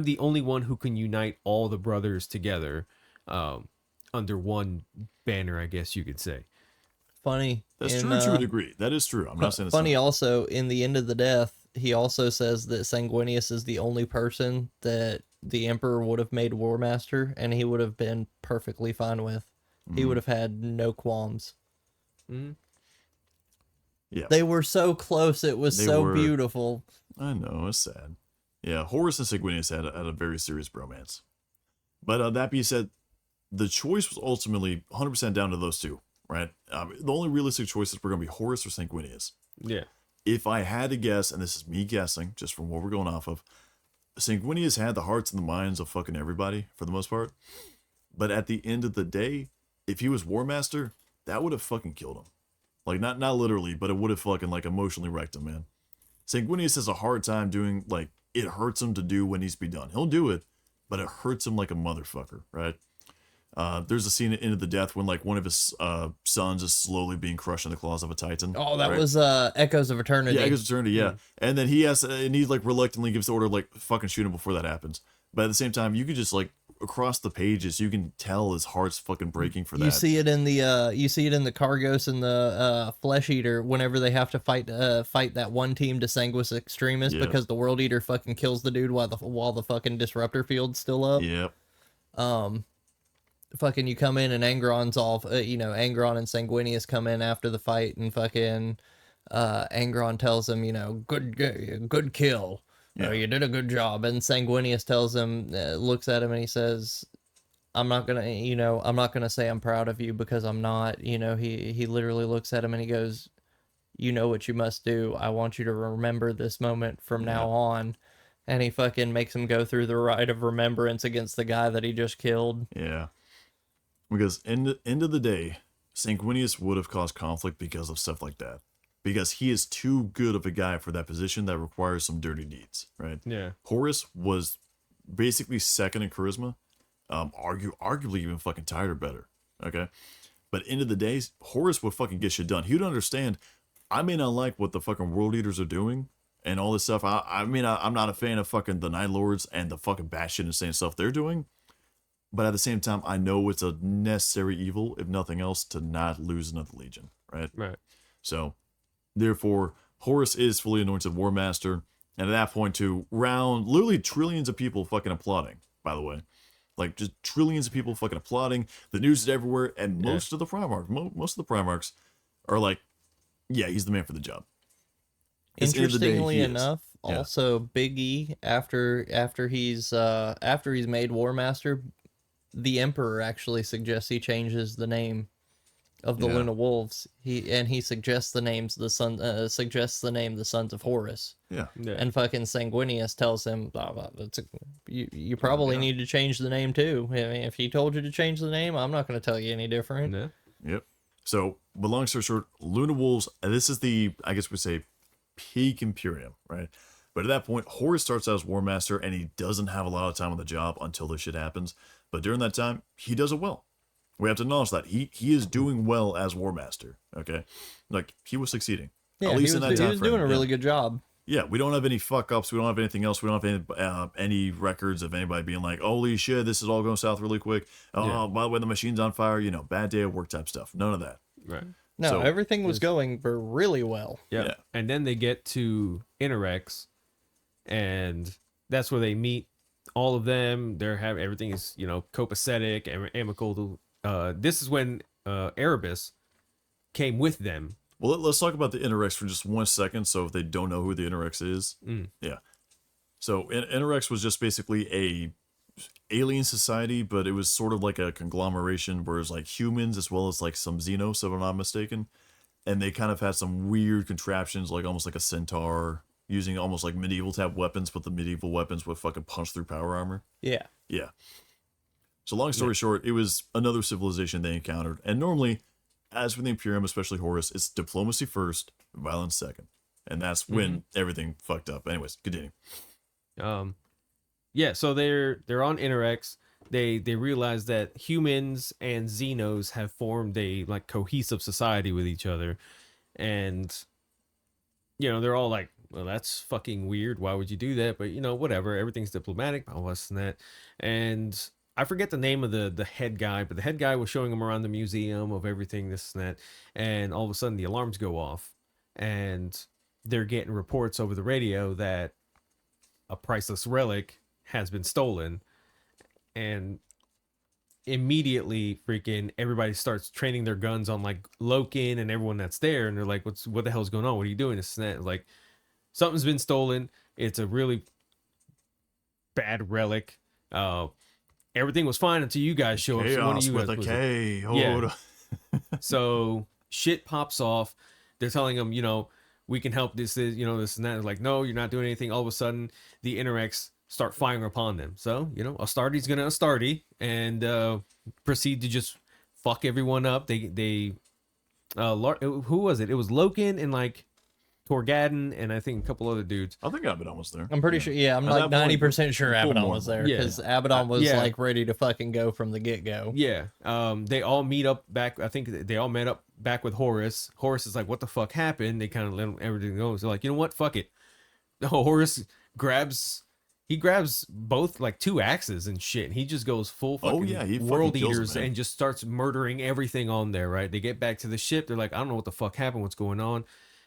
the only one who can unite all the brothers together, under one banner, I guess you could say. Funny. That's true to a degree. That is true. I'm not saying it's funny. not. Also, in the End of the Death, he also says that Sanguinius is the only person that the Emperor would have made War Master, and he would have been perfectly fine with. He would have had no qualms. Yeah. They were so close. It was They so were. beautiful. I know, it's sad. Yeah, Horus and Sanguinius had a very serious bromance. But that being said, the choice was ultimately 100% down to those two, right? The only realistic choices were going to be Horus or Sanguinius. Yeah. If I had to guess, and this is me guessing, just from what we're going off of, Sanguinius had the hearts and the minds of fucking everybody, for the most part. But at the end of the day, if he was War Master, that would have fucking killed him. Like, not literally, but it would have fucking, like, emotionally wrecked him, man. Sanguinius has a hard time doing, like, it hurts him to do what needs to be done. He'll do it, but it hurts him like a motherfucker, right? There's a scene at End of the Death when, like, one of his sons is slowly being crushed in the claws of a titan. Oh, that right? was Echoes of Eternity. Yeah, Echoes of Eternity, yeah. And then he like, reluctantly gives the order, like, fucking shoot him before that happens. But at the same time, you could just, like, across the pages, you can tell his heart's fucking breaking for that. You see it in the Cargos and the Flesh Eater whenever they have to fight that one team to Sanguis Extremis Yeah. because the World Eater fucking kills the dude while the fucking disruptor field's still up. Yep. Fucking you come in and Angron's all Angron and Sanguinius come in after the fight and fucking Angron tells him, good kill. Yeah. You did a good job. And Sanguinius tells him, looks at him and he says, I'm not gonna say I'm proud of you because I'm not. He literally looks at him and he goes, you know what you must do. I want you to remember this moment from now on. And he fucking makes him go through the rite of remembrance against the guy that he just killed. Yeah. Because end of the day, Sanguinius would have caused conflict because of stuff like that. Because he is too good of a guy for that position that requires some dirty deeds, right? Yeah. Horus was basically second in charisma, arguably even fucking tired or better, okay? But end of the day, Horus would fucking get shit done. He would understand, I may not like what the fucking world eaters are doing and all this stuff. I'm not a fan of fucking the Night Lords and the fucking batshit insane stuff they're doing. But at the same time, I know it's a necessary evil, if nothing else, to not lose another legion, right? Right. So, therefore, Horus is fully anointed War Master, and at that point, too, literally trillions of people fucking applauding, by the way. Like, just trillions of people fucking applauding. The news is everywhere, and most of the Primarchs are like, yeah, he's the man for the job. 'Cause at the end of the day, Interestingly he is. enough, Yeah. also Big E after he's made War Master, the Emperor actually suggests he changes the name of the Yeah. Luna Wolves. He suggests the name the Sons of Horus. Yeah. Yeah. And fucking Sanguinius tells him, you probably need to change the name too. I mean, if he told you to change the name, I'm not going to tell you any different. Yeah. Yep. So, but long story short, Luna Wolves, and this is the, I guess we say, peak Imperium, right? But at that point, Horus starts out as War Master, and he doesn't have a lot of time on the job until this shit happens. But during that time, he does it well. We have to acknowledge that he is doing well as War Master. Okay, like he was succeeding. Yeah, At least he in that was time doing frame, a really good job. Yeah, we don't have any fuck ups. We don't have anything else. We don't have any records of anybody being like, "Holy shit, this is all going south really quick." Oh, by the way, the machine's on fire. You know, bad day at work type stuff. None of that. Right. No, So- everything was going really well. Yeah. And then they get to Inorex, and that's where they meet all of them. They're having everything is, you know, copacetic and amicable. This is when Erebus came with them. Well, let's talk about the Inorex for just 1 second. So if they don't know who the Inorex is, yeah. So Inorex was just basically a alien society, but it was sort of like a conglomeration where it's like humans as well as like some Xenos, if I'm not mistaken. And they kind of had some weird contraptions, like almost like a centaur, using almost like medieval type weapons, but the medieval weapons would fucking punch through power armor. Yeah. Yeah. So long story short, it was another civilization they encountered. And normally, as with the Imperium, especially Horus, it's diplomacy first, violence second. And that's when everything fucked up. Anyways, continue. Yeah, so they're on Inorex. They realize that humans and Xenos have formed a like cohesive society with each other. And you know, they're all like, well, that's fucking weird. Why would you do that? But you know, whatever. Everything's diplomatic, all this and that. And I forget the name of the head guy, but the head guy was showing them around the museum of everything, this and that. And all of a sudden the alarms go off, and they're getting reports over the radio that a priceless relic has been stolen. And immediately freaking everybody starts training their guns on like Loken and everyone that's there, and they're like, what the hell's going on? What are you doing? This and that. Like, something's been stolen. It's a really bad relic. Everything was fine until you guys show up. So one of Chaos you with guys a was K. it? Hold Yeah. on. So shit pops off. They're telling them, you know, we can help this, you know, this and that. They're like, no, you're not doing anything. All of a sudden, the Inorex start firing upon them. So, you know, Astartes gonna Astarte and proceed to just fuck everyone up. Who was it? It was Loken and like Torgadon and I think a couple other dudes. I think Abaddon was there. I'm pretty sure. Yeah, I'm At like that point, 90% sure full Abaddon more. was there Yeah. because Abaddon was Yeah. like ready to fucking go from the get go. Yeah. They all meet up back. I think they all met up back with Horus. Horus is like, what the fuck happened? They kind of let everything go. So like, you know what? Fuck it. Horus grabs both like two axes and shit. And he just goes full fucking He fucking world kills eaters them, man. and just starts murdering everything on there, right? They get back to the ship. They're like, I don't know what the fuck happened. What's going on?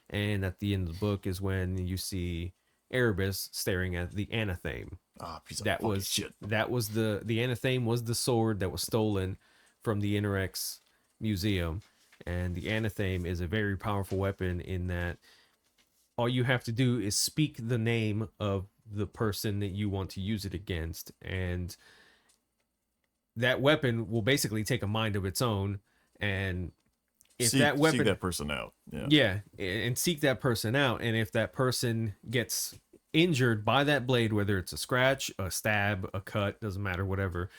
And at the end of the book is when you see Erebus staring at the anatheme. Piece of That fucking was shit. the anatheme was the sword that was stolen from the Inorex museum. And the anatheme is a very powerful weapon in that all you have to do is speak the name of the person that you want to use it against, and that weapon will basically take a mind of its own. And if that weapon, seek that person out. Yeah. yeah, and seek that person out, and if that person gets injured by that blade, whether it's a scratch, a stab, a cut, doesn't matter, whatever,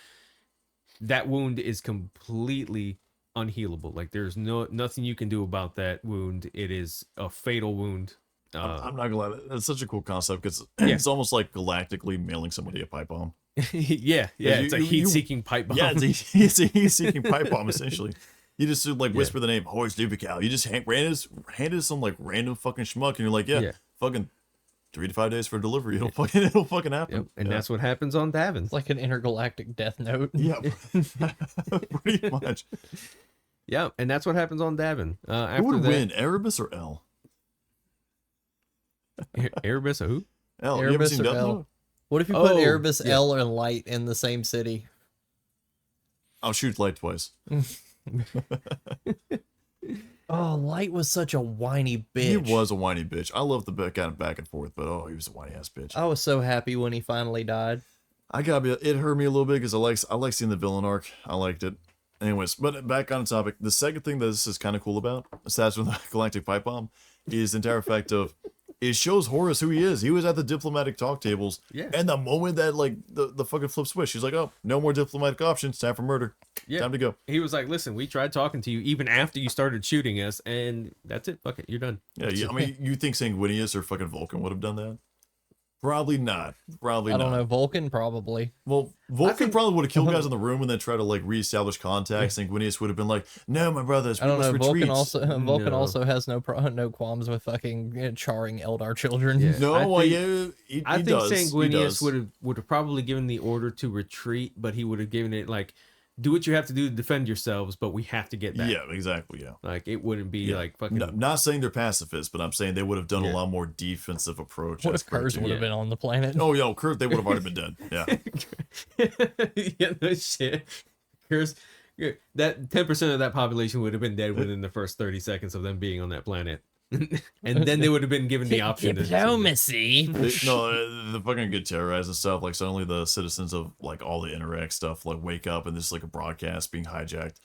that wound is completely unhealable. Like there's nothing you can do about that wound. It is a fatal wound. I'm not gonna lie. That's such a cool concept because it's almost like galactically mailing somebody a pipe bomb. yeah, it's a heat-seeking pipe bomb. Yeah, it's a heat-seeking pipe bomb essentially. You just like whisper the name Horus the Example. You just hand it some like random fucking schmuck, and you're like, fucking 3 to 5 days for delivery. It'll fucking happen. Yep. And that's what happens on Davin. It's like an intergalactic death note. Yeah, pretty much. Yeah, and that's what happens on Davin. After Who would that, win, Erebus or L? Erebus, who? L. You ever Erebus seen or Death L? Note? What if you put Oh, Erebus, yeah. L, and Light in the same city? I'll shoot light twice. Oh, Light was such a whiny bitch. He was a whiny bitch. I love the back and forth, but he was a whiny ass bitch. I was so happy when he finally died. I gotta be. It hurt me a little bit because I like seeing the villain arc. I liked it. Anyways, but back on topic. The second thing that this is kind of cool about, aside from the galactic pipe bomb, is the entire fact of it shows Horus who he is. He was at the diplomatic talk tables, and the moment that like the fucking flip switch, he's like, oh, no more diplomatic options. Time for murder. Yeah. Time to go. He was like, listen, we tried talking to you even after you started shooting us, and that's it. Fuck it, you're done. Yeah, I mean, you think Sanguinius or fucking Vulcan would have done that? Probably not. Probably I not. don't know. Vulcan probably. Well, Vulcan probably would have killed guys in the room and then try to like reestablish contacts. And Gwenius would have been like, "No, my brothers, I we don't must know. retreat." Vulcan No. also has no qualms with fucking charring Eldar children. Yeah. No, I well, think- yeah, he I think does. He Sanguinius does. would have probably given the order to retreat, but he would have given it like, do what you have to do to defend yourselves, but we have to get back. Yeah, exactly. Yeah. Like it wouldn't be like fucking. No, not saying they're pacifists, but I'm saying they would have done Yeah. a lot more defensive approach. What as if Kurz Kurt would did. have been on the planet? Oh, yo, Kurt, they would have already been dead. Yeah. Yeah, no shit. Curse. That 10% of that population would have been dead within the first 30 seconds of them being on that planet, and then they would have been given the option. Diplomacy. The fucking get terrorized and stuff. Like suddenly the citizens of like all the interact stuff like wake up and there's like a broadcast being hijacked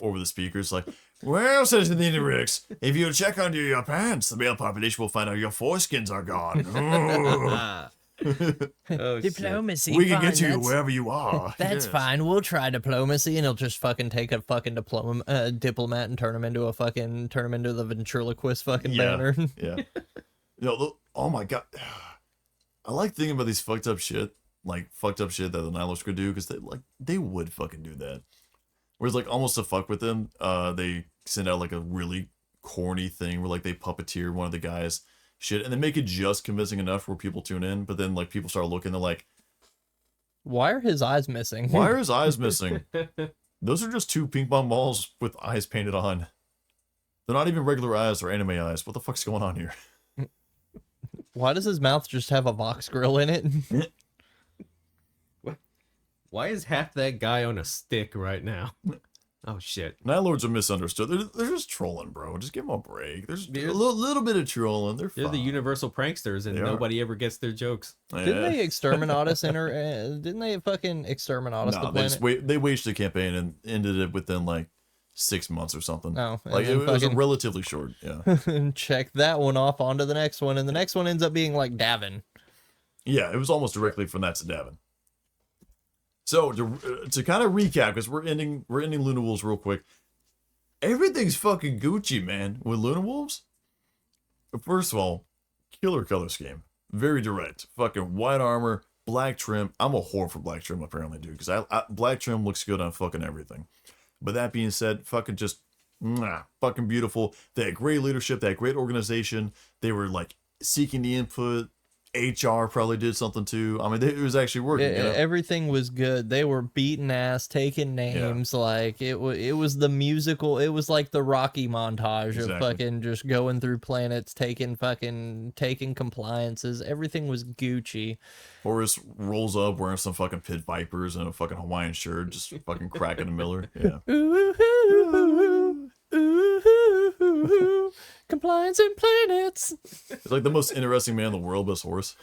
over the speakers. Like, well, citizens of the Interrex, if you check under your pants, the male population will find out your foreskins are gone. Oh, shit. Diplomacy. We can fine, get you that's- wherever you are. That's Yes. fine. We'll try diplomacy, and he'll just fucking take a fucking diplomat and turn him into the ventriloquist fucking Yeah. banner. Yeah. Oh my god. I like thinking about these fucked up shit that the Nihilers could do because they would fucking do that. Whereas like almost to fuck with them, they send out like a really corny thing where like they puppeteer one of the guys shit and they make it just convincing enough where people tune in, but then like people start looking, they're like, Why are his eyes missing? why are his eyes missing? Those are just two ping pong balls with eyes painted on. They're not even regular eyes or anime eyes. What the fuck's going on here? Why does his mouth just have a Vox grill in it? Why is half that guy on a stick right now? Oh shit. Nihilords are misunderstood. They're just trolling, bro. Just give them a break. There's a little bit of trolling. They're They're fine. the universal pranksters, and They are. nobody ever gets their jokes. Didn't Yeah. they exterminate us? Didn't they fucking exterminate us? No, the they planet? they waged a campaign and ended it within like 6 months or something. No, and like then it was fucking- relatively short. Yeah, Check that one off onto the next one, and the next one ends up being like Davin. yeah, it was almost directly from that to Davin. So to kind of recap, because we're ending Luna Wolves real quick. Everything's fucking Gucci, man, with Luna Wolves. First of all, killer color scheme, very direct. Fucking white armor, black trim. I'm a whore for black trim apparently, dude, because I black trim looks good on fucking everything. But that being said, fucking just fucking beautiful. They had great leadership, they had great organization. They were like seeking the input. HR probably did something too. I mean, it was actually working. You know? Everything was good. They were beating ass, taking names. Like it was the musical. It was like the Rocky montage of Exactly. fucking just going through planets, taking compliances. Everything was Gucci. Horus rolls up wearing some fucking pit vipers and a fucking Hawaiian shirt, just fucking cracking a Miller. Yeah. Ooh, ooh, compliance and planets. It's like the most interesting man in the world, but it's Horus.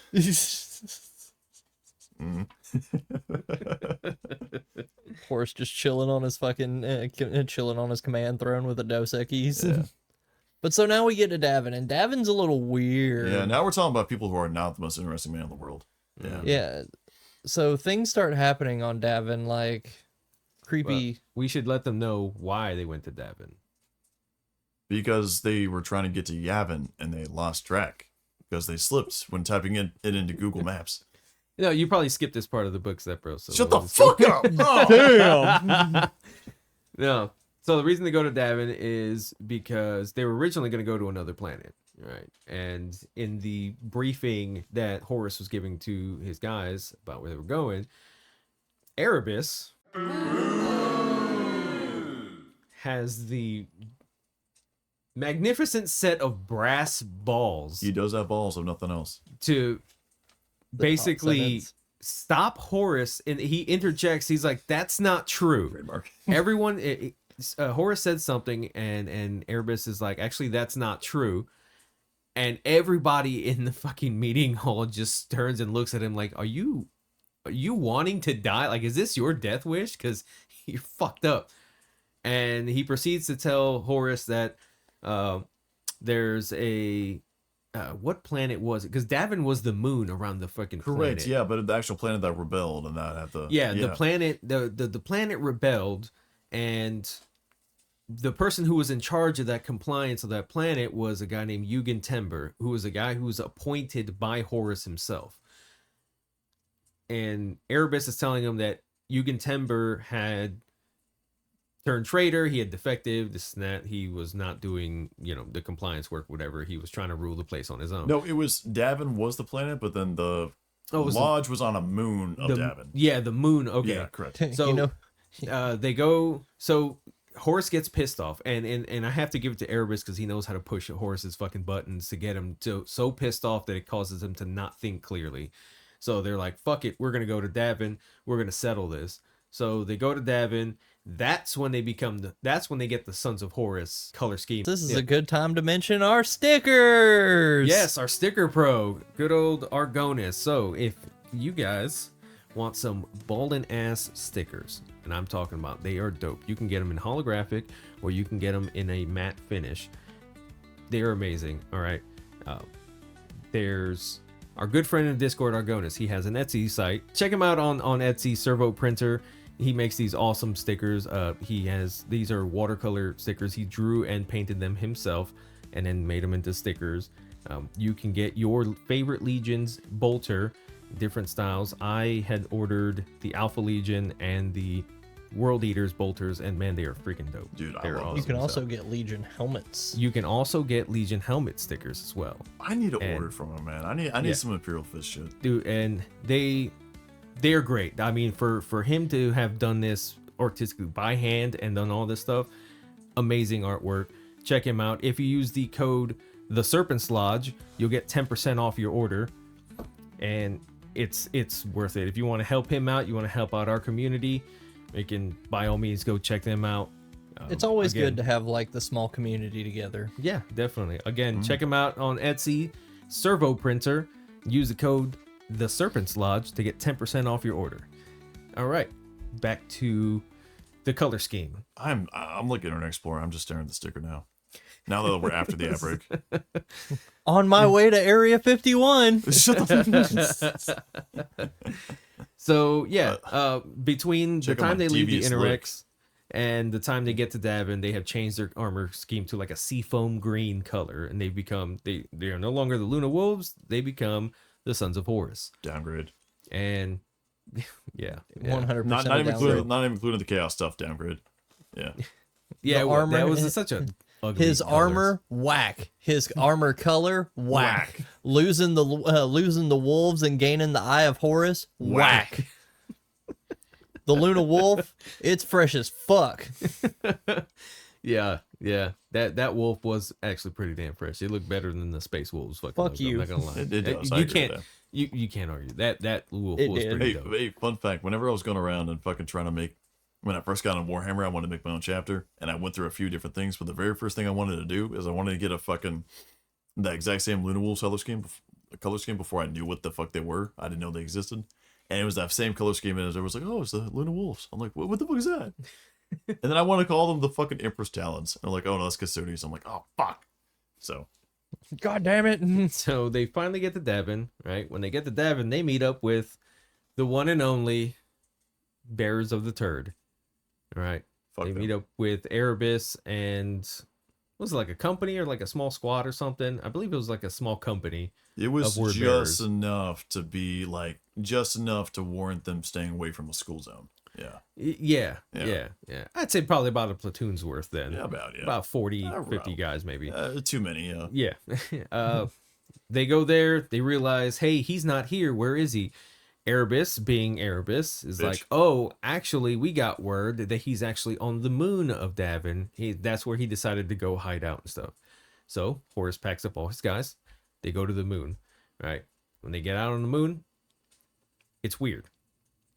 Horus just chilling on his fucking chilling on his command throne with a Dos Equis. Yeah. But so now we get to Davin, and Davin's a little weird. Yeah, now we're talking about people who are not the most interesting man in the world. Yeah. Yeah. So things start happening on Davin, like creepy. We should let them know why they went to Davin. Because they were trying to get to Yavin and they lost track because they slipped when typing it into Google Maps. You know, you probably skipped this part of the book, bro. So Shut the we'll just- fuck up! Oh. Damn. No. So the reason they go to Davin is because they were originally going to go to another planet, right? And in the briefing that Horus was giving to his guys about where they were going, Erebus has the magnificent set of brass balls He does have balls of nothing else. to basically sentence. stop Horus, and he interjects. He's like, "That's not true." Trademark. Everyone, Horus said something, and Erebus is like, "Actually, that's not true." And everybody in the fucking meeting hall just turns and looks at him like, "Are you wanting to die? Like, is this your death wish? Because you're fucked up." And he proceeds to tell Horus that there's a what planet was it? Because Davin was the moon around the fucking Correct, planet. yeah, but the actual planet that rebelled and that had the... Yeah, the planet the planet rebelled, and the person who was in charge of that compliance of that planet was a guy named Yugan Tember, who was a guy who was appointed by Horus himself. And Erebus is telling him that Yugan Tember had turned traitor, he had defected, this and that. He was not doing, the compliance work, whatever. He was trying to rule the place on his own. No, it was Davin was the planet, but then the lodge was on a moon of Davin. Yeah, the moon. Okay, yeah, correct. So they go. So Horus gets pissed off, and I have to give it to Erebus because he knows how to push Horus's fucking buttons to get him so pissed off that it causes him to not think clearly. So they're like, "Fuck it, we're gonna go to Davin. We're gonna settle this." So they go to Davin. That's when they that's when they get the Sons of Horus color scheme. This is a good time to mention our stickers. Yes, our sticker pro, good old Argonis. So if you guys want some ballin' ass stickers, and I'm talking about they are dope. You can get them in holographic, or you can get them in a matte finish. They are amazing. All right. There's our good friend in Discord, Argonis. He has an Etsy site. Check him out on Etsy, Servo Printer. He makes these awesome stickers. These are watercolor stickers. He drew and painted them himself and then made them into stickers. You can get your favorite Legions bolter, different styles. I had ordered the Alpha Legion and the World Eaters bolters, and man, they are freaking dope. Dude, They're I love awesome. You can also get Legion helmets. You can also get Legion helmet stickers as well. I need to order from him, man. I need some Imperial Fist shit. Dude, and they're great. I mean, for him to have done this artistically by hand and done all this stuff, amazing artwork. Check him out. If you use the code The Serpent's Lodge, you'll get 10% off your order, and it's worth it. If you want to help him out, you want to help out our community, you can by all means go check them out. It's always good to have like the small community together. Yeah, definitely. Again, check him out on Etsy, Servo Printer. Use the code The Serpent's Lodge to get 10% off your order. All right, back to the color scheme. I'm like Internet Explorer. I'm just staring at the sticker now. Now that we're after the outbreak. On my way to Area 51. Shut the fuck. So yeah, between the check out time my they leave the devious Interrex and the time they get to Davin, they have changed their armor scheme to like a seafoam green color, and they are no longer the Luna Wolves. They become the Sons of Horus. Downgrade. And yeah, 100%. Not even including the chaos stuff. Downgrade. Yeah. Yeah, The well, armor- that was such a ugly His colors. armor, whack. His armor color, whack. Losing the wolves and gaining the Eye of Horus, whack. The Luna Wolf, it's fresh as fuck. Yeah. That wolf was actually pretty damn fresh. It looked better than the space wolves. Fuck looked, you. I'm not gonna lie. It does. I You agree can't. with that. You can't argue that wolf It was did. pretty Hey, dope. hey, fun fact. Whenever I was going around and fucking trying to make, when I first got on Warhammer, I wanted to make my own chapter, and I went through a few different things. But the very first thing I wanted to do is I wanted to get the exact same Luna Wolves color scheme before I knew what the fuck they were. I didn't know they existed, and it was that same color scheme. And it was like, oh, it's the Luna Wolves. I'm like, what the fuck is that? And then I want to call them the fucking Empress Talons. And they're like, oh no, that's Custodians. I'm like, oh fuck. So God damn it. So they finally get to Davin, right? When they get to Davin, they meet up with the one and only Bearers of the Turd. All right. fuck They them. meet up with Erebus and was it like a company or like a small squad or something? I believe it was like a small company. It was of word just bearers. enough to be like, just enough to warrant them staying away from a school zone. Yeah. Yeah. Yeah. I'd say probably about a platoon's worth then. Yeah, About 40, Around. 50 guys maybe. Too many, yeah. Yeah. They go there. They realize, hey, he's not here. Where is he? Erebus, being Erebus, is Bitch. like, oh, actually, we got word that he's actually on the moon of Davin. That's where he decided to go hide out and stuff. So Horus packs up all his guys. They go to the moon. Right. When they get out on the moon, it's weird.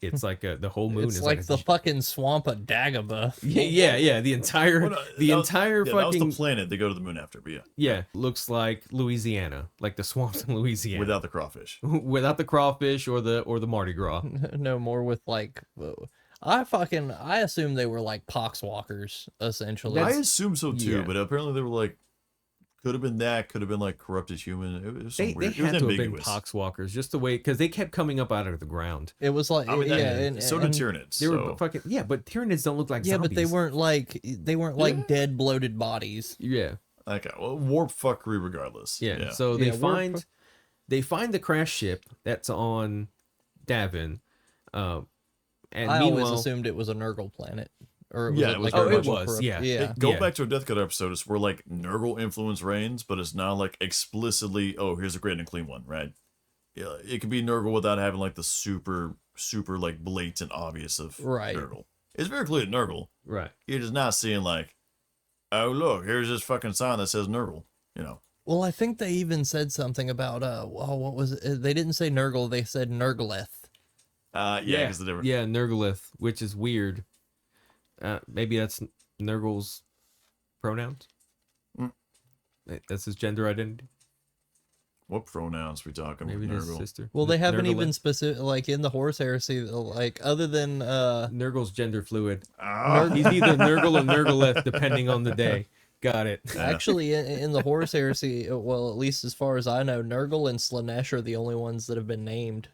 It's like the whole moon It's is like like the fucking swamp of Dagobah. yeah. The entire Well, no, entire that fucking was the planet they go to the moon after, but yeah looks like Louisiana, like the swamps in Louisiana without the crawfish. without the crawfish or the Mardi Gras. No more with like, I assume they were like poxwalkers essentially. I assume so too, yeah. but apparently they were like, Could have been that. Could have been like corrupted human. It was some They weird. had It was to have been ambiguous. poxwalkers just the way, because they kept coming up out of the ground. It was like, I mean, yeah, and so did and- Tyranids. They were So. fucking but Tyranids don't look like Yeah, zombies. but they weren't like dead bloated bodies. Yeah, Okay, well, warp fuckery regardless. yeah. So they Yeah, find the crash ship that's on Davin, and I always meanwhile, assumed it was a Nurgle planet. Or was Yeah, it it was like a very much- Nurgle Oh, it was, corrupt- yeah. Yeah. Go Yeah. back to a Death Cut episode. It's where like Nurgle influence reigns, but it's not like explicitly, oh, here's a great and clean one, right? Yeah, it could be Nurgle without having like the super like blatant obvious of Right. Nurgle. It's very clear Nurgle. right? You're just not seeing like, oh look, here's this fucking sign that says Nurgle. You know. Well, I think they even said something about what was it? They didn't say Nurgle, they said Nurgleth. Yeah, because the different. Yeah, Nurgleth, which is weird. Maybe that's Nurgle's pronouns. Mm. That's his gender identity. What pronouns we talking Maybe with his Nurgle? sister. Well, they haven't even Nurgleth. specific like in the Horus heresy, like other than Nurgle's gender fluid. Ah, He's either Nurgle or Nurgleth, depending on the day. Got it. actually in the Horus heresy, well, at least as far as I know, Nurgle and Slanesh are the only ones that have been named.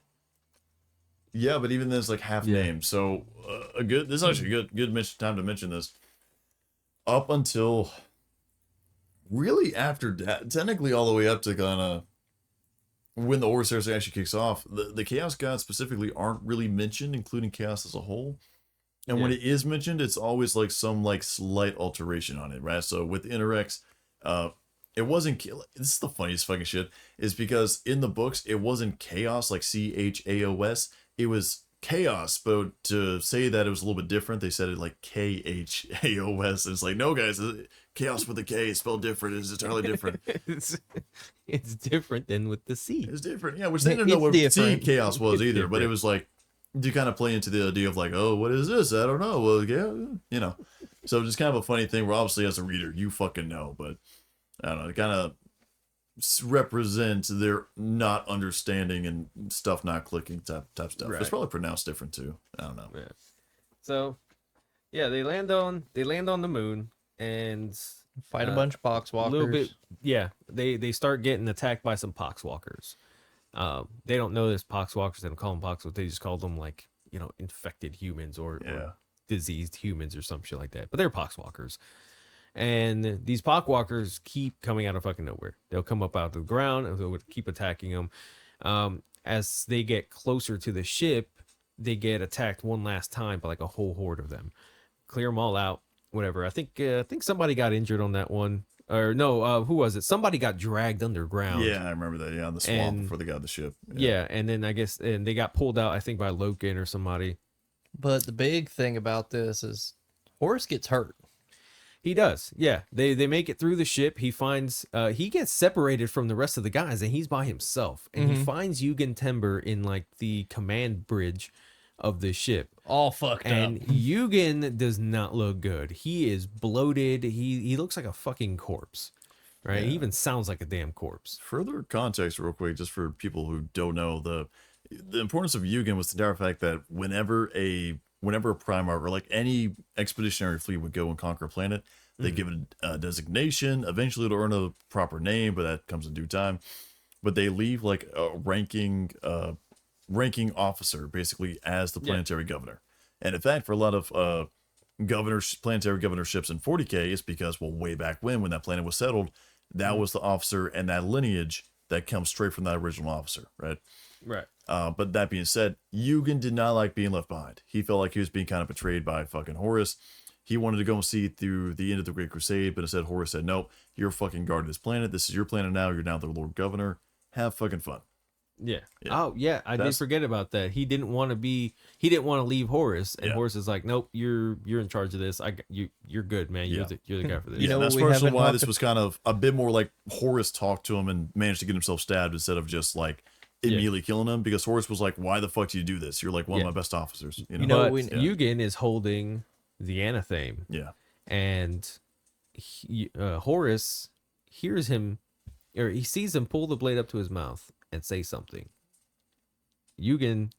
yeah, but even then it's like half Yeah. named. So this is actually a good time to mention this. Up until really after that, technically all the way up to kind of when the Horus Heresy actually kicks off, the Chaos Gods specifically aren't really mentioned, including Chaos as a whole. And when Yeah. it is mentioned, it's always like some like slight alteration on it, right? So with Interrex, it wasn't. This is the funniest fucking shit, is because in the books it wasn't Chaos like Chaos. It was Chaos, but to say that it was a little bit different, they said it like Khaos. And it's like, no, guys, Chaos with a K is spelled different. It's entirely different. it's different than with the C. It's different. Yeah, which they didn't know It's what C different. Chaos was It's either, but it different. was like, you kind of play into the idea of like, oh, what is this? I don't know. Well, yeah, you know. So just kind of a funny thing where obviously as a reader, you fucking know, but I don't know, it kind of represents their not understanding and stuff not clicking type stuff. Right. It's probably pronounced different too. I don't know. Yeah. So, yeah, they land on the moon and Fight a bunch of boxwalkers. a little bit. Yeah, they start getting attacked by some poxwalkers. They don't know this poxwalkers. They don't call them poxwalkers. They just call them like infected humans or diseased humans or some shit like that. But they're poxwalkers. And these poxwalkers keep coming out of fucking nowhere. They'll come up out of the ground and they'll keep attacking them. As they get closer to the ship, they get attacked one last time by like a whole horde of them. Clear them all out, whatever. I think somebody got injured on that one. Or no, who was it? Somebody got dragged underground. Yeah, I remember that. Yeah, in the swamp And- before they got the ship. Yeah, and then I guess they got pulled out, I think, by Loken or somebody. But the big thing about this is Horus gets hurt. He does. Yeah. They make it through the ship. He finds he gets separated from the rest of the guys and he's by himself. And he finds Yugan Timber in like the command bridge of the ship. All fucked And up. Yugan does not look good. He is bloated. He looks like a fucking corpse. Right? He Yeah. even sounds like a damn corpse. Further context, real quick, just for people who don't know, the importance of Yugan was the entire fact that whenever a Primarch or like any expeditionary fleet would go and conquer a planet, they give it a designation. Eventually, it'll earn a proper name, but that comes in due time. But they leave like a ranking officer basically as the planetary governor. And in fact, for a lot of planetary governorships in 40K, it's because, well, way back when that planet was settled, that was the officer and that lineage that comes straight from that original officer, right? Right. But that being said, Yugan did not like being left behind. He felt like he was being kind of betrayed by fucking Horus. He wanted to go and see through the end of the Great Crusade, but instead Horus said, "Nope, you're fucking guard of this planet. This is your planet now. You're now the Lord Governor. Have fucking fun." Yeah. Yeah. Oh, yeah. I did That's- forget about that. He didn't want to leave Horus, and Yeah. Horus is like, "Nope, you're in charge of this. You're good, man. You're Yeah. the guy for this." You know that's what we partially haven't why talked this was kind of a bit more like Horus talked to him and managed to get himself stabbed instead of just like immediately killing him, because Horus was like, "Why the fuck do you do this? You're like one Yeah. of my best officers." You know? You know, But we- Yugan is holding the anatheme, Yeah. and Horus hears him, or he sees him pull the blade up to his mouth and say something. Yugan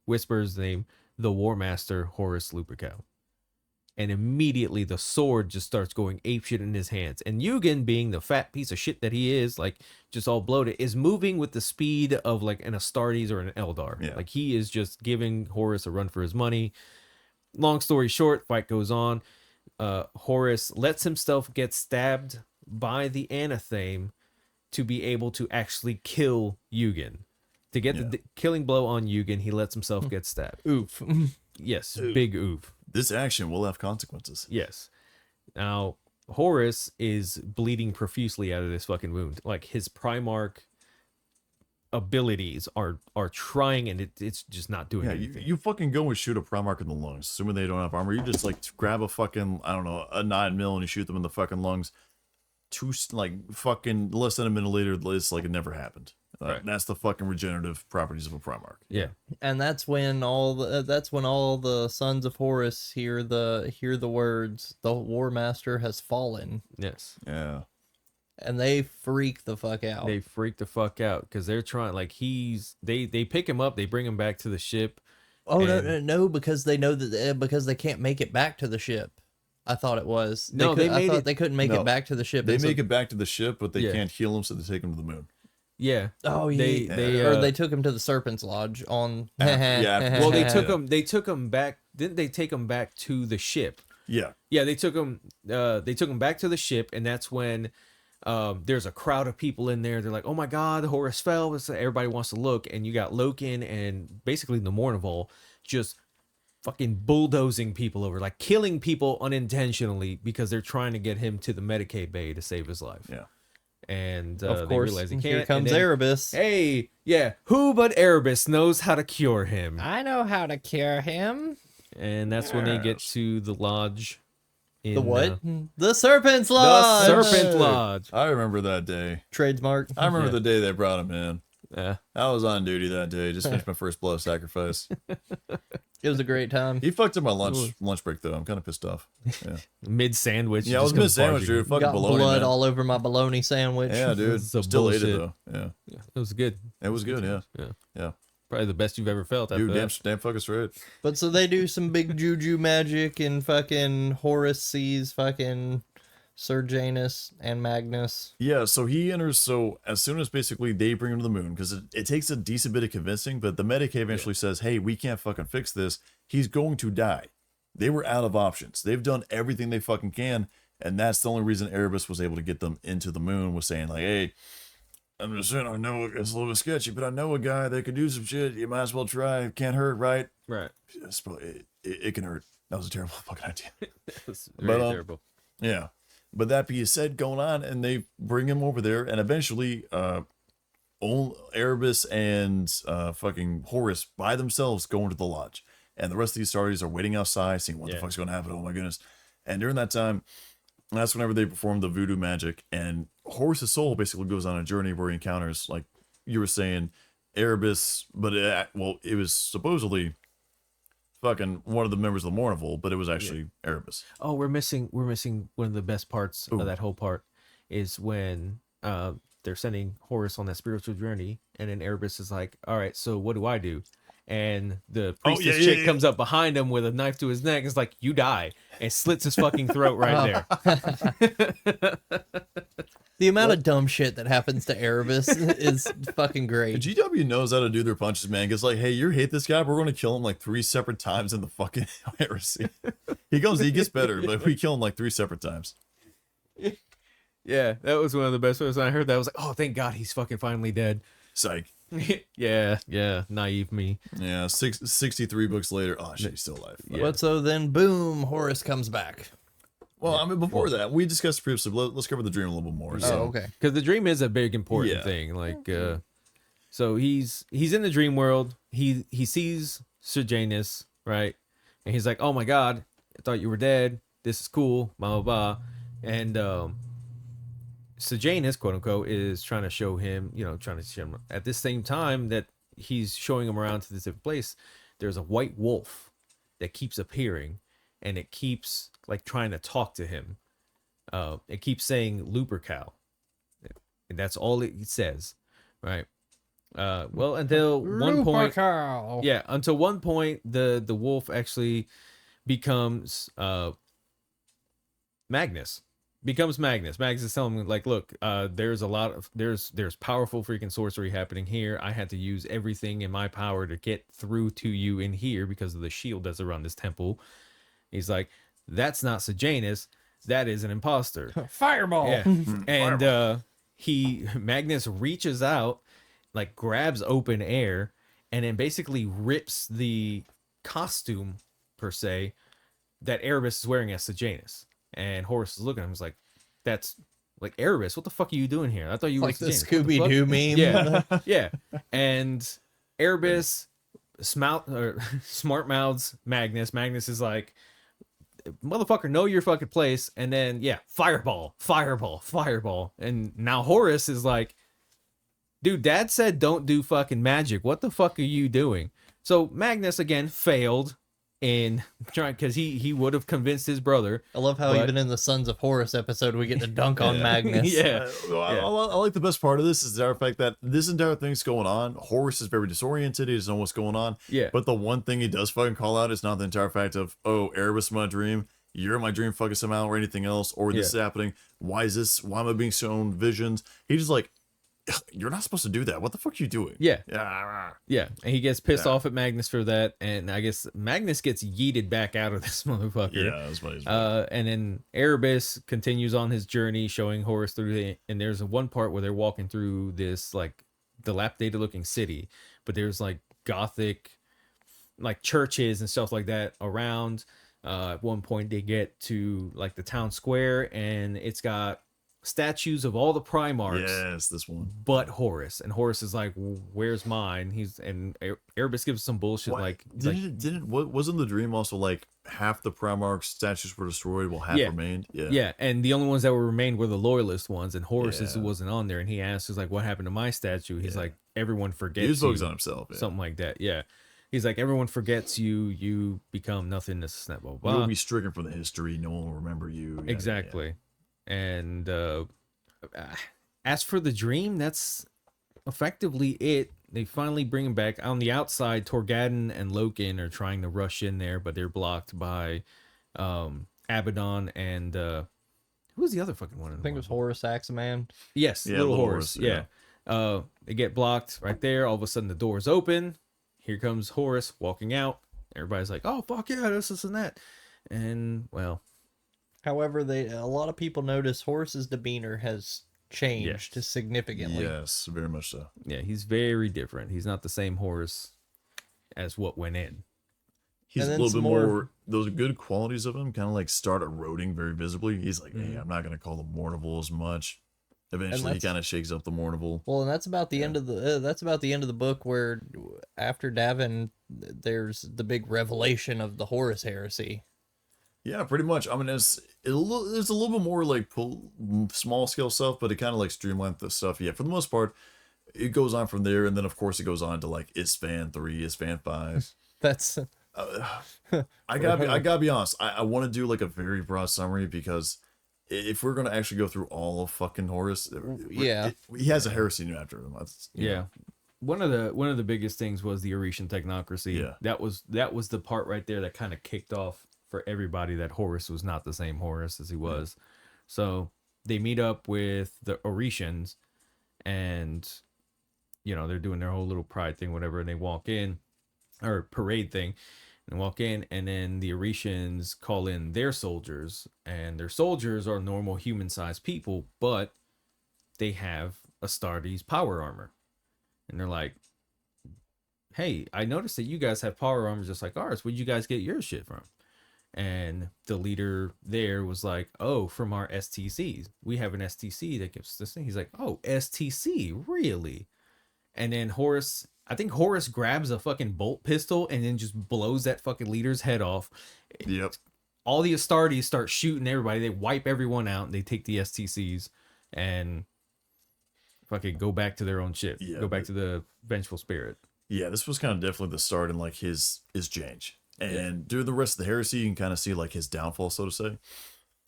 whispers the name, the War Master Horus Lupercal. and immediately the sword just starts going apeshit in his hands. And Yugan, being the fat piece of shit that he is, like just all bloated, is moving with the speed of like an Astartes or an Eldar. Yeah. Like he is just giving Horus a run for his money. Long story short, fight goes on. Horus lets himself get stabbed by the anatheme to be able to actually kill Yugan. To get the killing blow on Yugan, he lets himself get stabbed. Oof. Yes, big oof. This action will have consequences. Yes. Now, Horus is bleeding profusely out of this fucking wound. Like his Primarch abilities are trying, and it's just not doing Yeah, anything. you fucking go and shoot a Primarch in the lungs, assuming they don't have armor. You just like grab a fucking, I don't know, a 9mm and you shoot them in the fucking lungs. Like fucking less than a minute later, it's like it never happened. Right. That's the fucking regenerative properties of a Primarch. Yeah. And that's when all the sons of Horus hear the words, "The War Master has fallen," Yes. Yeah. and they freak the fuck out. They freak the fuck out because they're trying. Like they pick him up, they bring him back to the ship. No, because they know that because they can't make it back to the ship. I thought it was. I thought they couldn't make No, it back to the ship. They and make it back to the ship, but they Yeah. can't heal him, so they take him to the moon. Yeah. Oh yeah. They took him to the Serpent's Lodge on. Yeah. Well, they took him back. Didn't they take him back to the ship? Yeah. Yeah, they took him back to the ship, and that's when there's a crowd of people in there. They're like, "Oh my god, Horus fell." So everybody wants to look, and you got Loken and basically the Mournival just fucking bulldozing people over, like killing people unintentionally because they're trying to get him to the Medicaid bay to save his life. Yeah. Of And they course, realize he can't. here comes and then, Erebus. Hey, yeah, who but Erebus knows how to cure him? I know how to cure him. And that's when they get to the lodge. In, The what? The Serpent's Lodge. The Serpent Lodge. I remember that day. Trademark. I remember Yeah. the day they brought him in. Yeah. I was on duty that day. Just finished my first blood sacrifice. It was a great time. He fucked up my lunch break though. I'm kind of pissed off. Yeah, Mid sandwich. yeah, I was mid sandwich, dude. Fucking Got bologna, blood man. all over my bologna sandwich. Yeah, dude. This is Still ate bullshit. it though. Yeah, It was good. it was good. Yeah, Yeah. yeah. Probably the best you've ever felt. After Dude, that. damn fucking straight. But so they do some big juju magic, and fucking Horus sees fucking Sir Janus and Magnus. Yeah, so he enters. So as soon as basically they bring him to the moon, because it takes a decent bit of convincing, but the Medicaid eventually says, "Hey, we can't fucking fix this. He's going to die." They were out of options. They've done everything they fucking can, and that's the only reason Erebus was able to get them into the moon. Was saying like, "Hey, I'm just saying, I know it's a little bit sketchy, but I know a guy that could do some shit. You might as well try. It can't hurt, right?" Right. It can hurt. That was a terrible fucking idea. That's very But, terrible. Yeah. But that being said, going on, and they bring him over there, and eventually, Erebus and fucking Horus by themselves go into the lodge, and the rest of these Astartes are waiting outside, seeing what the fuck's going to happen. Oh my goodness! And during that time, that's whenever they perform the voodoo magic, and Horus's soul basically goes on a journey where he encounters, like you were saying, Erebus, but it was supposedly fucking one of the members of the Mournival, but it was actually Erebus. Oh, we're missing one of the best parts Ooh. of that whole part is when they're sending Horus on that spiritual journey, and then Erebus is like, "All right, so what do I do?" And the priestess chick comes up behind him with a knife to his neck. And is like, "You die," and slits his fucking throat right there. The amount of dumb shit that happens to Erebus is fucking great. GW knows how to do their punches, man. It's like, hey, you hate this guy, but we're going to kill him like 3 separate times in the fucking heresy. He gets better, but we kill him like 3 separate times. Yeah, that was one of the best ones. I heard that I was like, "Oh, thank God, he's fucking finally dead." Psych. yeah, naive me. Yeah, 63 books later. Oh, shit, he's still alive. Yeah. But so then, boom, Horus comes back. Well, I mean, before that, we discussed previously. Let's cover the dream a little bit more. So, Oh, okay. Because the dream is a big important Yeah. thing. Like, so he's in the dream world. He sees Sir Janus, right? And he's like, "Oh my God, I thought you were dead. This is cool." Blah blah blah. And Sir Janus, quote unquote, is trying to show him, at this same time that he's showing him around to this different place. There's a white wolf that keeps appearing, and it keeps like trying to talk to him. It keeps saying Lupercal, and that's all it says, right? Well, until one point, Lupercal. until one point, the wolf actually becomes Magnus. Magnus is telling him like, look, there's powerful freaking sorcery happening here. I had to use everything in my power to get through to you in here because of the shield that's around this temple. He's like, that's not Sejanus, that is an imposter. Fireball. Yeah. And Magnus reaches out, like grabs open air, and then basically rips the costume per se that Erebus is wearing as Sejanus. And Horus is looking at him, he's like, that's like, Erebus, what the fuck are you doing here? I thought you were Like the Sejanus. What the Scooby-Doo fuck?" meme. Yeah. Yeah. And Erebus smart mouths Magnus. Magnus is like, motherfucker, know your fucking place. And then, yeah, fireball. And now Horus is like, dude, dad said don't do fucking magic. What the fuck are you doing? So Magnus again failed in trying, because he would have convinced his brother. I love how But- even in the Sons of Horus episode, we get to dunk on Magnus. Yeah. I like the best part of this is the fact that this entire thing's going on. Horus is very disoriented. He doesn't know what's going on. Yeah. But the one thing he does fucking call out is not the entire fact of, oh, Erebus in my dream, you're in my dream fucking somehow, or anything else, or this is happening. Why is this? Why am I being shown visions? He's just like, you're not supposed to do that. What the fuck are you doing? Yeah. Yeah. Yeah. And he gets pissed off at Magnus for that. And I guess Magnus gets yeeted back out of this motherfucker. Yeah, that's what he's And then Erebus continues on his journey, showing Horus through and there's one part where they're walking through this like dilapidated looking city, but there's like Gothic like churches and stuff like that around. At one point they get to like the town square, and it's got statues of all the Primarchs. Yes, this one. But Horus, and Horus is like, where's mine? Erebus gives some bullshit like Wasn't the dream also like half the Primarch statues were destroyed while half remained? Yeah, and the only ones that were remained were the loyalist ones, and Horus's Yeah. wasn't on there. And he asks, "Is like, what happened to my statue?" He's like, "Everyone forgets." He was you," focused on himself. Yeah. something like that. Yeah, he's like, "Everyone forgets you. You become nothing. This is not blah blah." You'll blah. be stricken from the history. No one will remember you. Yeah, Exactly. And as for the dream, that's effectively it. They finally bring him back. On the outside, Torgadon and Loken are trying to rush in there, but they're blocked by Abaddon and who was the other fucking one? I think it was Horus Axeman. Yes, Yeah, little Little Horus. Horus, Yeah. They get blocked right there. All of a sudden, the doors open. Here comes Horus walking out. Everybody's like, "Oh fuck yeah, this and that," and well, However, a lot of people notice Horus's demeanor has changed significantly. Yes, very much so. yeah, he's very different. He's not the same Horus as what went in. He's And a then little some bit more- more. Those good qualities of him kind of like start eroding very visibly. He's like, Mm-hmm. hey, I'm not gonna call them Mournival as much. Eventually, he that's- kind of shakes up the Mournival. Well, and that's about the end of the book, where after Davin, there's the big revelation of the Horus heresy. Yeah, pretty much. I mean, it's a little bit more like small scale stuff, but it kind of like streamlined the stuff. Yeah, for the most part, it goes on from there, and then of course it goes on to like Isfan 3, Isfan 5. That's I gotta be honest. I want to do like a very broad summary because if we're gonna actually go through all of fucking Horus, Yeah. he has a heresy named after him. That's, you know. Yeah. One of the biggest things was the Oretian technocracy. Yeah. That was the part right there that kind of kicked off for everybody that Horus was not the same Horus as he was. So they meet up with the Oretians, and they're doing their whole little pride thing, whatever, and they walk in, or parade thing, and walk in, and then the Oretians call in their soldiers, and their soldiers are normal human-sized people, but they have Astartes power armor. And they're like, "Hey, I noticed that you guys have power armor just like ours. Where'd you guys get your shit from?" And the leader there was like, "Oh, from our STCs. We have an STC that gives us this thing." He's like, "Oh, STC, really?" And then I think Horus grabs a fucking bolt pistol and then just blows that fucking leader's head off. Yep. All the Astartes start shooting everybody. They wipe everyone out. They take the STCs and fucking go back to their own shit. Yeah, Go back to the vengeful spirit. Yeah, this was kind of definitely the start in like his change. And during the rest of the heresy, you can kind of see like his downfall, so to say.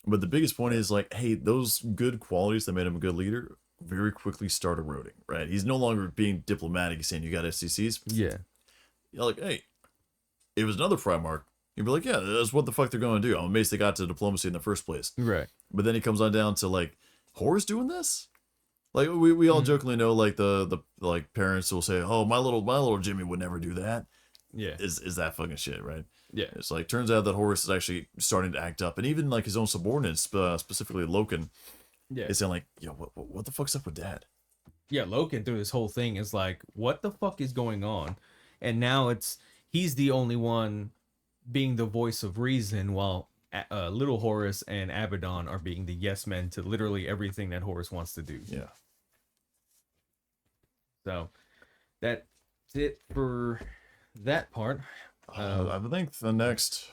But the biggest point is like, hey, those good qualities that made him a good leader very quickly start eroding, right? He's no longer being diplomatic. He's saying, you got SCCs? Yeah. You're like, hey, it was another Primarch You'd be like, yeah, that's what the fuck they're going to do. I'm amazed they got to diplomacy in the first place. Right. But then he comes on down to like, Horus doing this? Like we all jokingly know like the like parents will say, oh, my little Jimmy would never do that. Yeah. Is that fucking shit, right? Yeah. It's like turns out that Horus is actually starting to act up, and even like his own subordinates, specifically Loken, Yeah. is saying like, yo, what the fuck's up with Dad? Yeah, Loken through this whole thing is like, what the fuck is going on? And now he's the only one being the voice of reason, while little Horus and Abaddon are being the yes men to literally everything that Horus wants to do. Yeah. So that's it for that part. I think the next,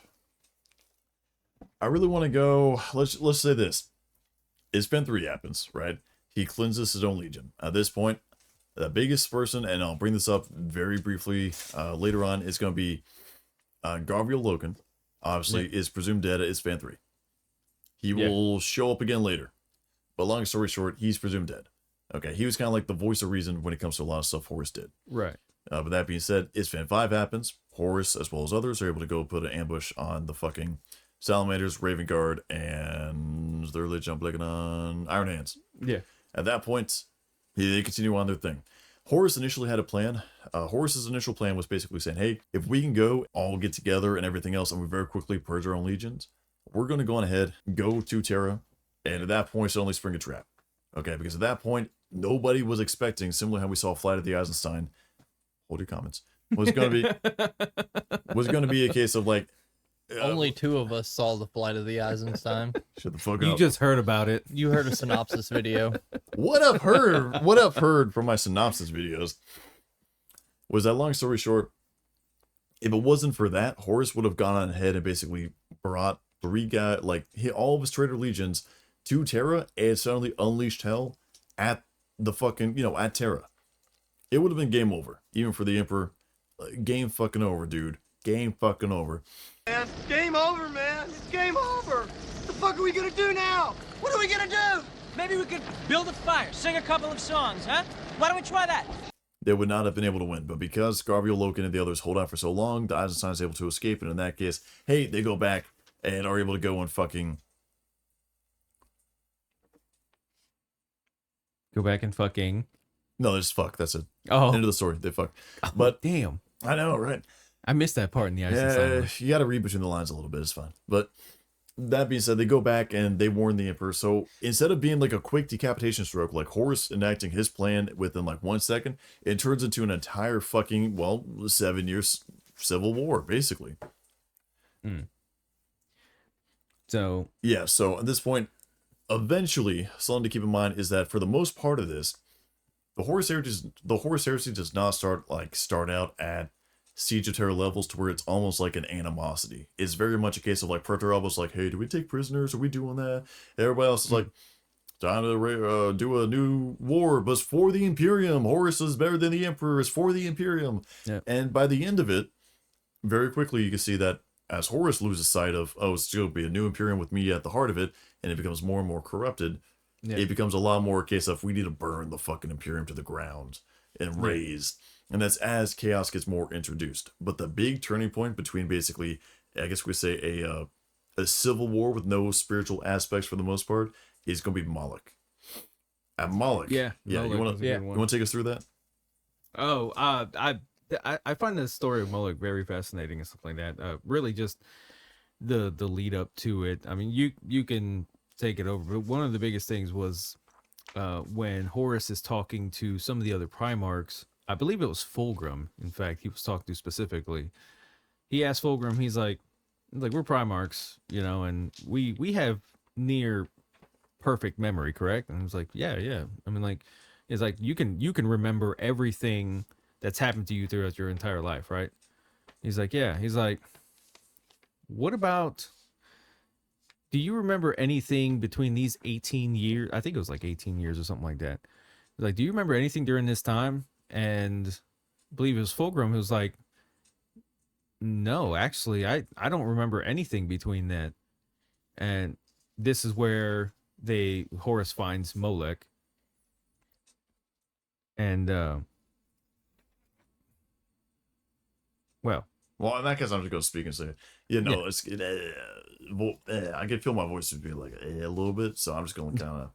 I really want to go. Let's say this: Ispan 3 happens, right? He cleanses his own legion. At this point, the biggest person, and I'll bring this up very briefly later on, is going to be Gabriel Loken. Obviously, is presumed dead at Ispan 3. He will show up again later, but long story short, he's presumed dead. Okay, he was kind of like the voice of reason when it comes to a lot of stuff Horus did. Right. But that being said, Ispan 5 happens. Horus, as well as others, are able to go put an ambush on the fucking Salamanders, Raven Guard, and their legion, I'm blanking on Iron Hands. Yeah. At that point, they continue on their thing. Horus initially had a plan. Horus's initial plan was basically saying, hey, if we can go all get together and everything else, and we very quickly purge our own legions, we're going to go on ahead, go to Terra, and at that point, suddenly spring a trap. Okay, because at that point, nobody was expecting, similar to how we saw Flight of the Eisenstein, hold your comments, was going to be a case of like, Only two of us saw the Flight of the Eisenstein. shut the fuck You up. just heard about it. You heard a synopsis video. What I've heard from my synopsis videos was that, long story short, if it wasn't for that, Horus would have gone on ahead and basically brought hit all of his traitor legions to Terra and suddenly unleashed hell at the fucking, at Terra. It would have been game over, even for the Emperor. Game fucking over, dude. Game fucking over. Man, it's game over, man. It's game over. What the fuck are we gonna do now? What are we gonna do? Maybe we could build a fire, sing a couple of songs, huh? Why don't we try that? They would not have been able to win, but because Gabriel, Loken, and the others hold out for so long, the Eisenstein is able to escape, and in that case, hey, they go back and are able to go and fucking... Go back and fucking. No, they just fuck. That's it. Oh. End of the story. They fuck. But Damn. I know, right? I missed that part in the Eisenstein. Yeah, you got to read between the lines a little bit. It's fine. But that being said, they go back and they warn the Emperor. So instead of being like a quick decapitation stroke, like Horus enacting his plan within like 1 second, it turns into an entire fucking, 7 years civil war, basically. So Yeah, so at this point, eventually, something to keep in mind is that for the most part of this, the Horus Heresy does not start out at Siege of Terror levels to where it's almost like an animosity. It's very much a case of like Proto-Rebels like, hey, do we take prisoners? Are we doing that? Everybody else is like, time to do a new war, but it's for the Imperium. Horus is better than the Emperor. It's for the Imperium. Yeah. And by the end of it, very quickly you can see that as Horus loses sight of, it's going to be a new Imperium with me at the heart of it, and it becomes more and more corrupted, it becomes a lot more a case of we need to burn the fucking Imperium to the ground and raise. And that's as chaos gets more introduced. But the big turning point between basically, I guess we could say a civil war with no spiritual aspects for the most part is going to be Moloch. At Moloch. Yeah. Yeah. Moloch You was a good one. want to take us through that? Oh, I find the story of Moloch very fascinating and stuff like that. Really, just the lead up to it. I mean, you can take it over, but one of the biggest things was when Horus is talking to some of the other Primarchs. I believe it was Fulgrim. In fact, he was talking to specifically. He asked Fulgrim. He's like we're Primarchs, and we have near perfect memory, correct? And I was like, yeah. I mean, like, it's like you can remember everything that's happened to you throughout your entire life, right? He's like, yeah. He's like, what about, do you remember anything between these 18 years? I think it was like 18 years or something like that. He's like, do you remember anything during this time? And I believe it was Fulgrim who was like, no, actually, I don't remember anything between that. And this is where Horus finds Molech. And, well, Well, in that case, I'm just going to speak and say, You know, I can feel my voice would be like a little bit, so I'm just going to kind of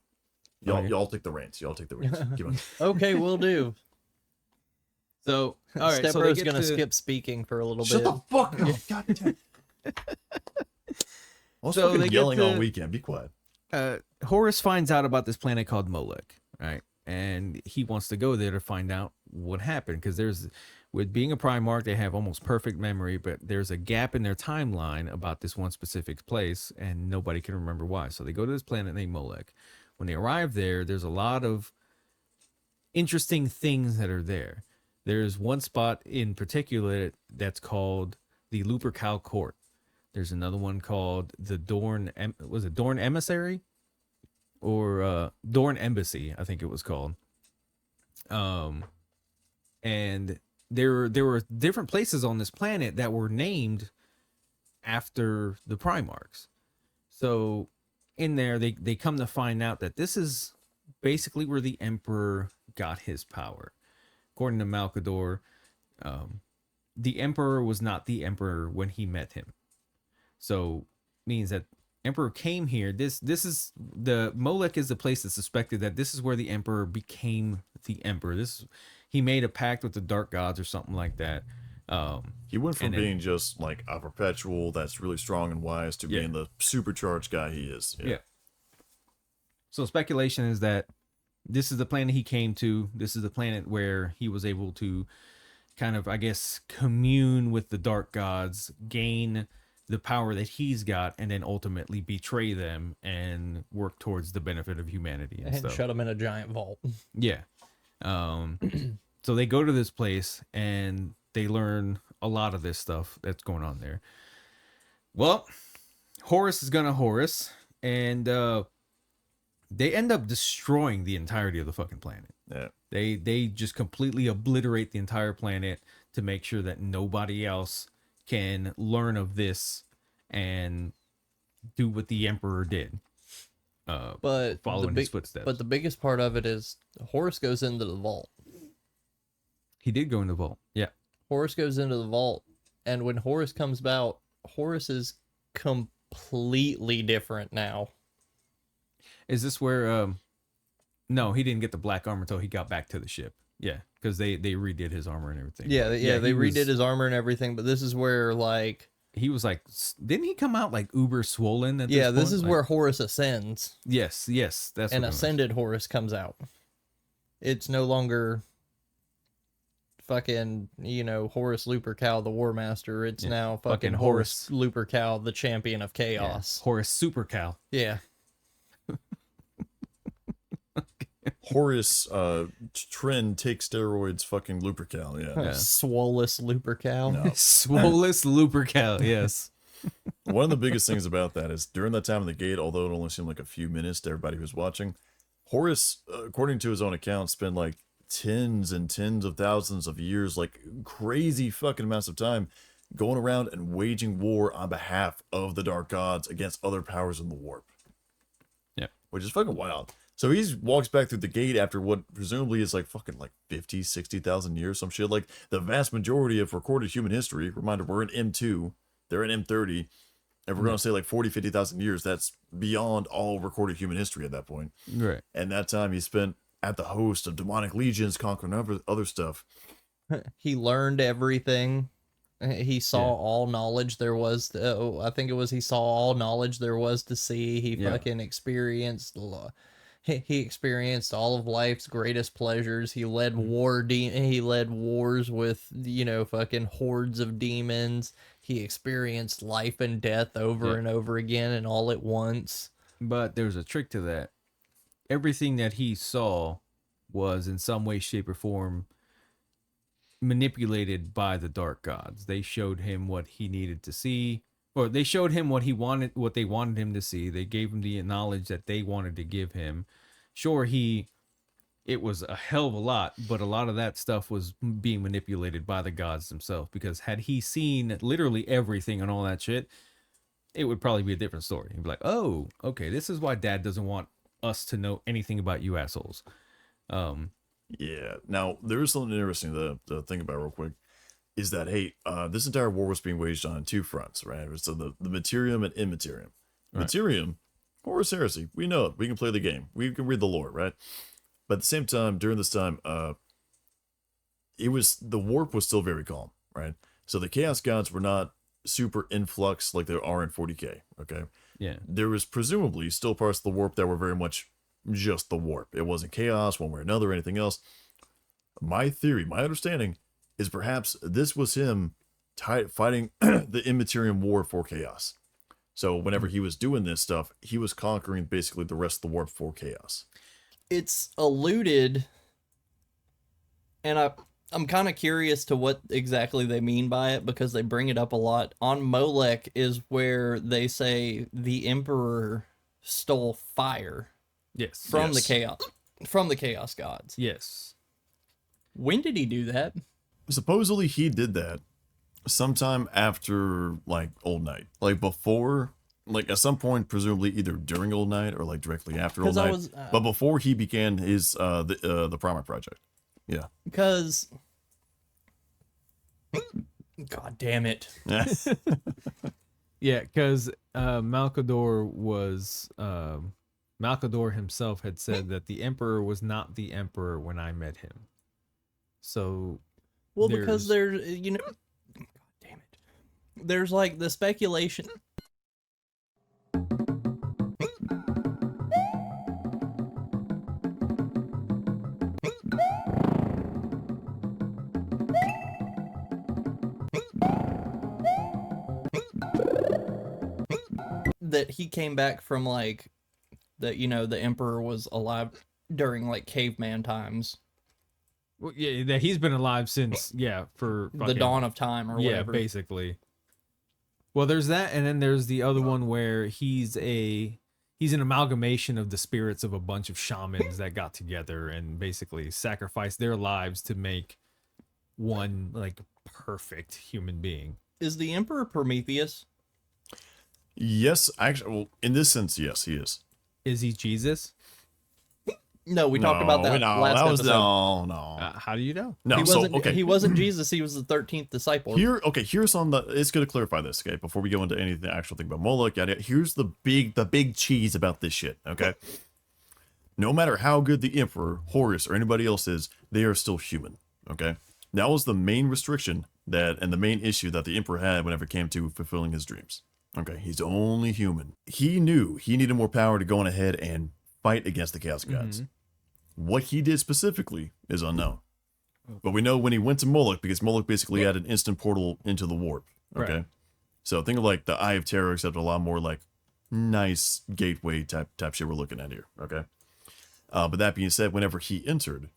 y'all take the reins. Y'all take the reins. Keep on. Okay, we'll do. So, all right. Step So Bro's they gonna get to, skip speaking for a little Shut bit. the fuck up! God damn. I was So fucking they get yelling all to- weekend. Be quiet. Horus finds out about this planet called Molech, right? And he wants to go there to find out what happened, because with being a Primarch, they have almost perfect memory, but there's a gap in their timeline about this one specific place, and nobody can remember why. So they go to this planet named Molech. When they arrive there, there's a lot of interesting things that are there. There's one spot in particular that's called the Lupercal Court. There's another one called the Dorn Emissary? Or Dorn Embassy, I think it was called. And there were different places on this planet that were named after the Primarchs. So in there, they come to find out that this is basically where the Emperor got his power. According to Malcador, the Emperor was not the Emperor when he met him. So means that Emperor came here. This is the Molech is the place that's suspected that this is where the Emperor became the Emperor. He made a pact with the Dark Gods or something like that. He went from and then- being just like a perpetual that's really strong and wise to being the supercharged guy he is. Yeah. So speculation is that this is the planet he came to. This is the planet where he was able to kind of, I guess, commune with the Dark Gods, gain the power that he's got, and then ultimately betray them and work towards the benefit of humanity and And stuff. shut him in a giant vault. Yeah. So they go to this place and they learn a lot of this stuff that's going on there. Well, Horus is gonna Horus, and they end up destroying the entirety of the fucking planet. Yeah. They just completely obliterate the entire planet to make sure that nobody else can learn of this and do what the Emperor did. But Following his footsteps. But the biggest part of it is Horus goes into the vault. He did go in the vault. Yeah. Horus goes into the vault, and when Horus comes out, Horus is completely different now. Is this where no, he didn't get the black armor until he got back to the ship. Yeah, because they redid his armor and everything. Yeah, But they he redid his armor and everything, but this is where he was like, didn't he come out like uber swollen at this point? is Like, where Horus ascends, yes, that's and what it was. ascended Horus comes out. It's no longer fucking, Horus Lupercal, the War Master. It's now fucking Horus Lupercal, the champion of chaos. Horus Super Cal. Yeah. Horus trend take steroids fucking Lupercal. Yeah. Swolus Lupercal. No. Swolus Lupercal, yes. One of the biggest things about that is during that time in the gate, although it only seemed like a few minutes to everybody who's watching, Horus, according to his own account, spent like tens and tens of thousands of years, like crazy fucking amounts of time, going around and waging war on behalf of the Dark Gods against other powers in the warp. Yeah. Which is fucking wild. So he walks back through the gate after what presumably is like fucking like 50, 60,000 years, some shit. Like the vast majority of recorded human history. Reminder, we're in M2, they're in M30. And we're going to say like 40, 50,000 years. That's beyond all recorded human history at that point. Right. And that time he spent at the host of demonic legions, conquering other stuff. He learned everything. He saw all knowledge there was. I think it was he saw all knowledge there was to see. He fucking experienced. He experienced all of life's greatest pleasures. He led He led wars with fucking hordes of demons. He experienced life and death over and over again and all at once. But there's a trick to that. Everything that he saw was in some way, shape, or form manipulated by the Dark Gods. They showed him what he needed to see, or they showed him what they wanted him to see. They gave him the knowledge that they wanted to give him. Sure, it was a hell of a lot, but a lot of that stuff was being manipulated by the gods themselves, because had he seen literally everything and all that shit, it would probably be a different story. He'd be like, oh, okay, this is why Dad doesn't want us to know anything about you assholes. Yeah. Now, there is something interesting to think about real quick. is that, hey, this entire war was being waged on two fronts, right? So the materium and immaterium. Right. Materium, Horus heresy, we know it. We can play the game. We can read the lore, right? But at the same time, during this time, the warp was still very calm, right? So the chaos gods were not super influx like there are in 40k. Okay, Yeah. there was presumably still parts of the warp that were very much just the warp. It wasn't chaos one way or another or anything else. My theory, my understanding, is perhaps this was him fighting the Immaterium War for chaos. So whenever he was doing this stuff, he was conquering basically the rest of the warp for chaos. It's alluded, and I'm kind of curious to what exactly they mean by it, because they bring it up a lot. On Molech is where they say the Emperor stole fire Yes. from Yes. the chaos gods. Yes. When did he do that? Supposedly he did that sometime after like Old Night, like before, like at some point, presumably either during Old Night or like directly after Old 'Cause I Night, was, but before he began his the Primer project. Yeah. Because, God damn it. Yeah, because Malcador Malcador himself had said that the Emperor was not the Emperor when I met him. So, Well, because there's, God damn it. There's like the speculation. That he came back from like that, the Emperor was alive during like caveman times, well, yeah, that he's been alive since for the fucking- dawn of time or yeah, whatever. basically. Well, there's that, and then there's the other one where he's an amalgamation of the spirits of a bunch of shamans that got together and basically sacrificed their lives to make one like perfect human being. Is the Emperor Prometheus? Yes, actually, well, in this sense, yes, he is. Is he Jesus? No, we talked about that last that was episode. no. How do you know? No, he so wasn't. okay. He wasn't Jesus. He was the 13th disciple. Here's on the. It's going to clarify this, okay? Before we go into anything, actual thing about Moloch, yada, yada. Here's the big cheese about this shit, okay? No matter how good the Emperor, Horus, or anybody else is, they are still human, okay? That was the main restriction and the main issue that the Emperor had whenever it came to fulfilling his dreams. Okay, he's only human. He knew he needed more power to go on ahead and fight against the Chaos Gods. What he did specifically is unknown. But we know when he went to Moloch, because Moloch basically had an instant portal into the warp. Okay. Right. So think of like the Eye of Terror, except a lot more like nice gateway type shit we're looking at here. Okay. But that being said, whenever he entered,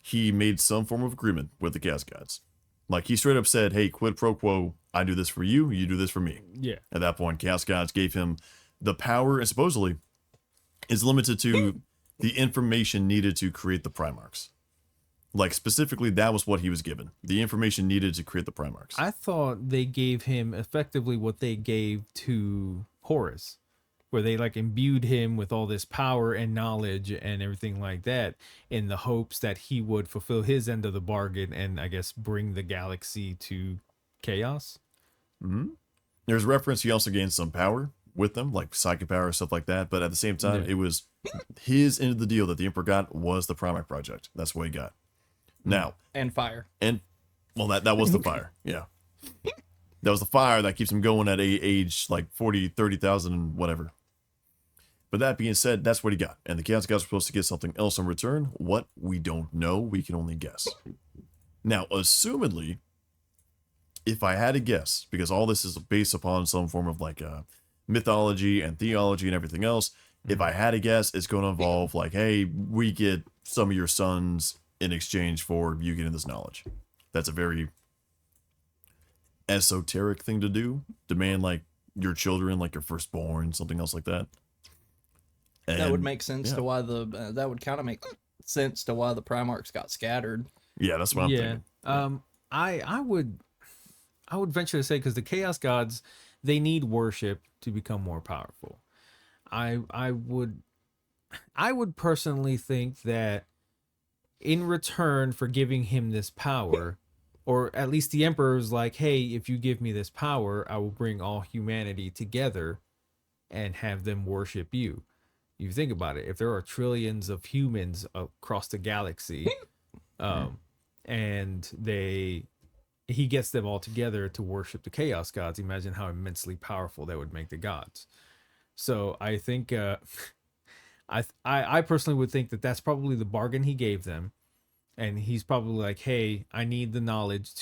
he made some form of agreement with the Chaos Gods. Like he straight up said, hey, quid pro quo, I do this for you, you do this for me. Yeah. At that point, Chaos Gods gave him the power, and supposedly is limited to the information needed to create the Primarchs. Like specifically, that was what he was given. The information needed to create the Primarchs. I thought they gave him effectively what they gave to Horus, where they like imbued him with all this power and knowledge and everything like that in the hopes that he would fulfill his end of the bargain and I guess bring the galaxy to chaos. There's reference, he also gained some power with them, like psychic power, stuff like that. But at the same time, it was his end of the deal that the Emperor got was the Primarch Project. That's what he got. Now, and fire. and well, that was the fire. Yeah. That was the fire that keeps him going at age like 40, 30,000 and whatever. But that being said, that's what he got. And the Chaos Gods were supposed to get something else in return. What? We don't know. We can only guess. Now, assumedly, if I had to guess, because all this is based upon some form of like mythology and theology and everything else, if I had to guess, it's going to involve like, hey, we get some of your sons in exchange for you getting this knowledge. That's a very esoteric thing to do. Demand like your children, like your firstborn, something else like that. And, That would make sense yeah. to why that would kind of make sense to why the Primarchs got scattered. Yeah, that's what I'm thinking. I would venture to say, because the Chaos Gods, they need worship to become more powerful. I would personally think that in return for giving him this power, or at least the emperor's like, hey, if you give me this power, I will bring all humanity together and have them worship you. You think about it, if there are trillions of humans across the galaxy, and he gets them all together to worship the chaos gods, imagine how immensely powerful that would make the gods. So I think I personally would think that that's probably the bargain he gave them. And he's probably like, hey, I need the knowledge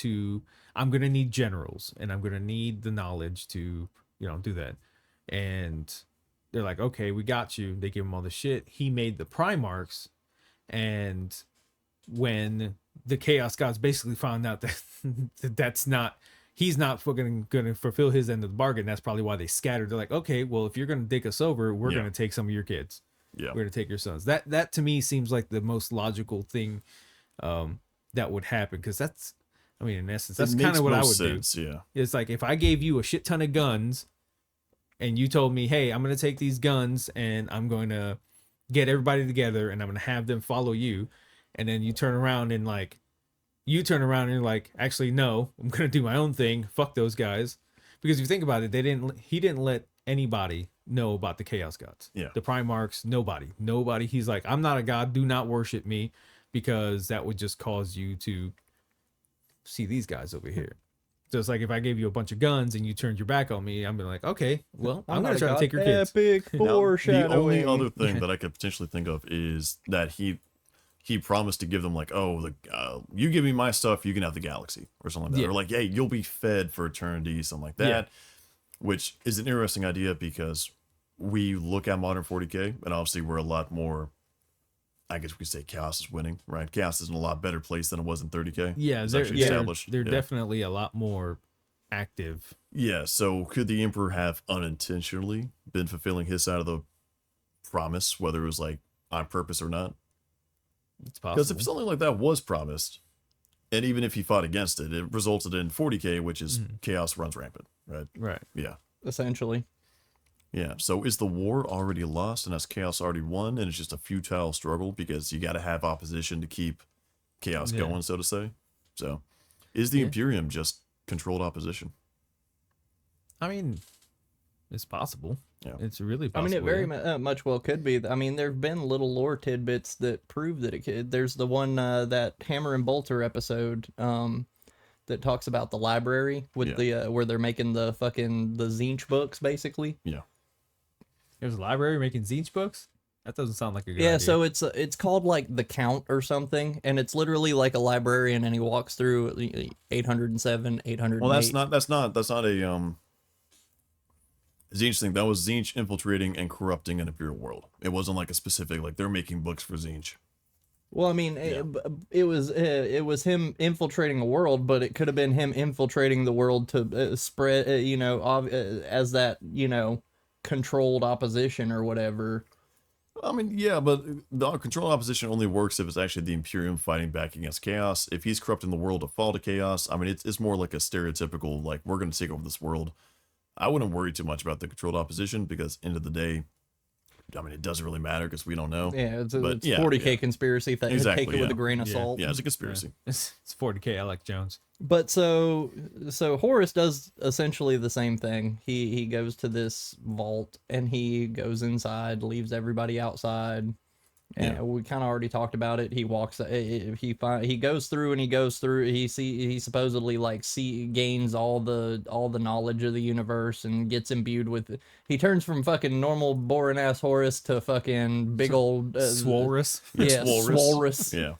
I'm going to need generals, and I'm going to need the knowledge to, do that. And they're like, okay, we got you. They give him all the shit. He made the Primarchs. And when the Chaos Gods basically found out that he's not fucking going to fulfill his end of the bargain, that's probably why they scattered. They're like, okay, well, if you're going to dig us over, we're going to take some of your kids. Yeah. We're going to take your sons. That to me seems like the most logical thing that would happen, because that's, in essence, that's kind of what I would do. Yeah, it's like, if I gave you a shit ton of guns and you told me, hey, I'm going to take these guns and I'm going to get everybody together and I'm going to have them follow you, and then you turn around and you're like, actually, no, I'm going to do my own thing, fuck those guys. Because if you think about it, he didn't let anybody know about the Chaos Gods. Yeah. The Primarchs, nobody. He's like, I'm not a god, do not worship me, because that would just cause you to see these guys over here. So it's like, if I gave you a bunch of guns and you turned your back on me, I'm be like, okay, well, I'm going to try to take your kids. Epic foreshadowing. The only other thing that I could potentially think of is that he promised to give them, like, you give me my stuff, you can have the galaxy, or something like that. Yeah. Or like, hey, you'll be fed for eternity, something like that. Yeah. Which is an interesting idea, because we look at modern 40K, and obviously we're a lot more, I guess we could say Chaos is winning, right? Chaos is in a lot better place than it was in 30K. Yeah, they're definitely a lot more active. Yeah, so could the Emperor have unintentionally been fulfilling his side of the promise, whether it was like on purpose or not? It's possible. Because if something like that was promised, and even if he fought against it, it resulted in 40K, which is chaos runs rampant, right? Right. Yeah. Essentially. Yeah. So is the war already lost, and has chaos already won, and it's just a futile struggle because you got to have opposition to keep chaos going, so to say? So is the Imperium just controlled opposition? It's possible. Yeah. It's really possible. It very much well could be. There have been little lore tidbits that prove that it could. There's the one, that Hammer and Bolter episode, that talks about the library with the, where they're making the Tzeentch books, basically. Yeah. There's a library making Tzeentch books? That doesn't sound like a good Yeah, idea. so it's called like the Count or something, and it's literally like a librarian, and he walks through 807, 808. Well, that's not a Tzeentch thing. That was Tzeentch infiltrating and corrupting an Imperial world. It wasn't like a specific, like, they're making books for Tzeentch. Well, it was him infiltrating a world, but it could have been him infiltrating the world to spread, as that, controlled opposition or whatever. Yeah, but the controlled opposition only works if it's actually the Imperium fighting back against chaos. If he's corrupting the world to fall to chaos, it's more like a stereotypical, like, we're going to take over this world. I wouldn't worry too much about the controlled opposition, because end of the day, it doesn't really matter because we don't know. Yeah, it's 40K conspiracy. Exactly, take it with a grain of salt. Yeah, it's a conspiracy. Yeah. It's 40K, Alex Jones. But so Horus does essentially the same thing. He goes to this vault and he goes inside, leaves everybody outside. And we kind of already talked about it. He walks. He goes through and he goes through. He supposedly gains all the knowledge of the universe and gets imbued with. He turns from fucking normal boring ass Horus to fucking big old Swolrus. Yeah, Swolrus.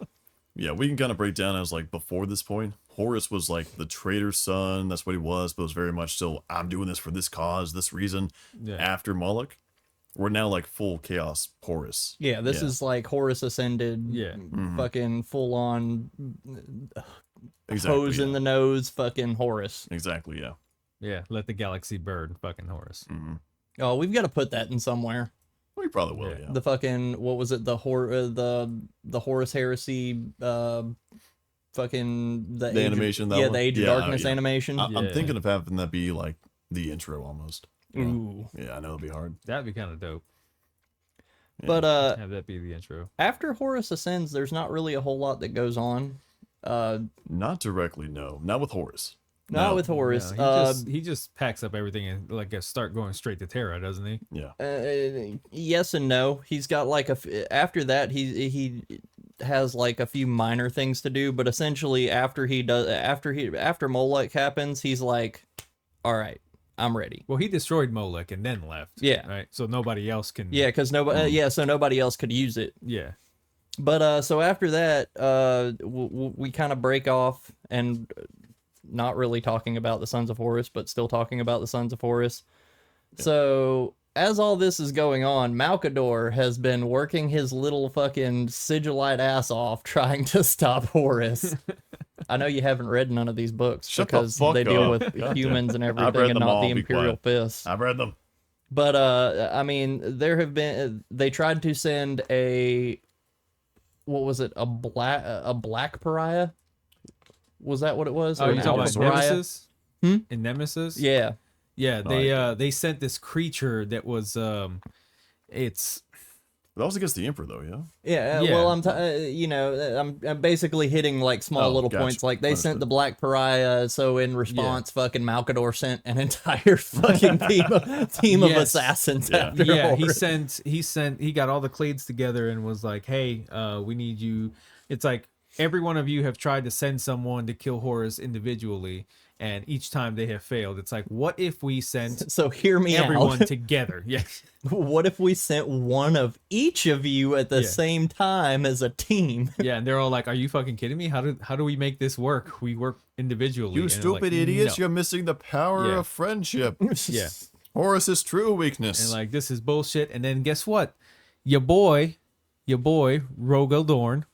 Yeah. We can kind of break down as like before this point. Horus was like the traitor's son. That's what he was. But it was very much still, I'm doing this for this cause, this reason. Yeah. After Moloch. We're now like full chaos Horus. Yeah, this is like Horus ascended. Yeah. Fucking full on hose in the nose fucking Horus. Exactly, yeah. Yeah, let the galaxy burn fucking Horus. Mm-hmm. Oh, we've got to put that in somewhere. We probably will, yeah. The fucking, what was it? The Horus heresy, the animation. The Age of Darkness animation. I'm thinking of having that be like the intro almost. Ooh. Yeah, I know it'd be hard. That'd be kind of dope. But have that be the intro. After Horus ascends, there's not really a whole lot that goes on. Not directly, no. Not with Horus. Not No. with Horus. No, he just packs up everything and like start going straight to Terra, doesn't he? Yeah. Yes and no. He's got like after that he has like a few minor things to do, but essentially after Molech happens, he's like, all right, I'm ready. Well, he destroyed Molech and then left. Yeah. Right. So nobody else can. Yeah, because nobody. So nobody else could use it. Yeah. But so after that, we kind of break off and not really talking about the Sons of Horus, but still talking about the Sons of Horus. Yeah. So as all this is going on, Malkador has been working his little fucking sigilite ass off trying to stop Horus. I know you haven't read none of these books because they deal with humans and everything and not the Imperial Fist. I've read them. But I mean, they tried to send a black pariah? Was that what it was? Oh, you talking about Nemesis? In Nemesis? Yeah. Yeah, they sent this creature that was it's That was against the Emperor, though, yeah? Yeah, well, I'm basically hitting, like, small little points. Like, they sent the Black Pariah, so in response, fucking Malkador sent an entire fucking team of assassins after Horus. He got all the clades together and was like, hey, we need you. It's like, every one of you have tried to send someone to kill Horus individually, and each time they have failed. It's like, what if we sent everyone together? Yes. What if we sent one of each of you at the same time as a team? Yeah, and they're all like, are you fucking kidding me? How do we make this work? We work individually. You stupid idiots, you're missing the power of friendship. Yeah. Horus's true weakness. And like, this is bullshit. And then guess what? Your boy, Rogel Dorn,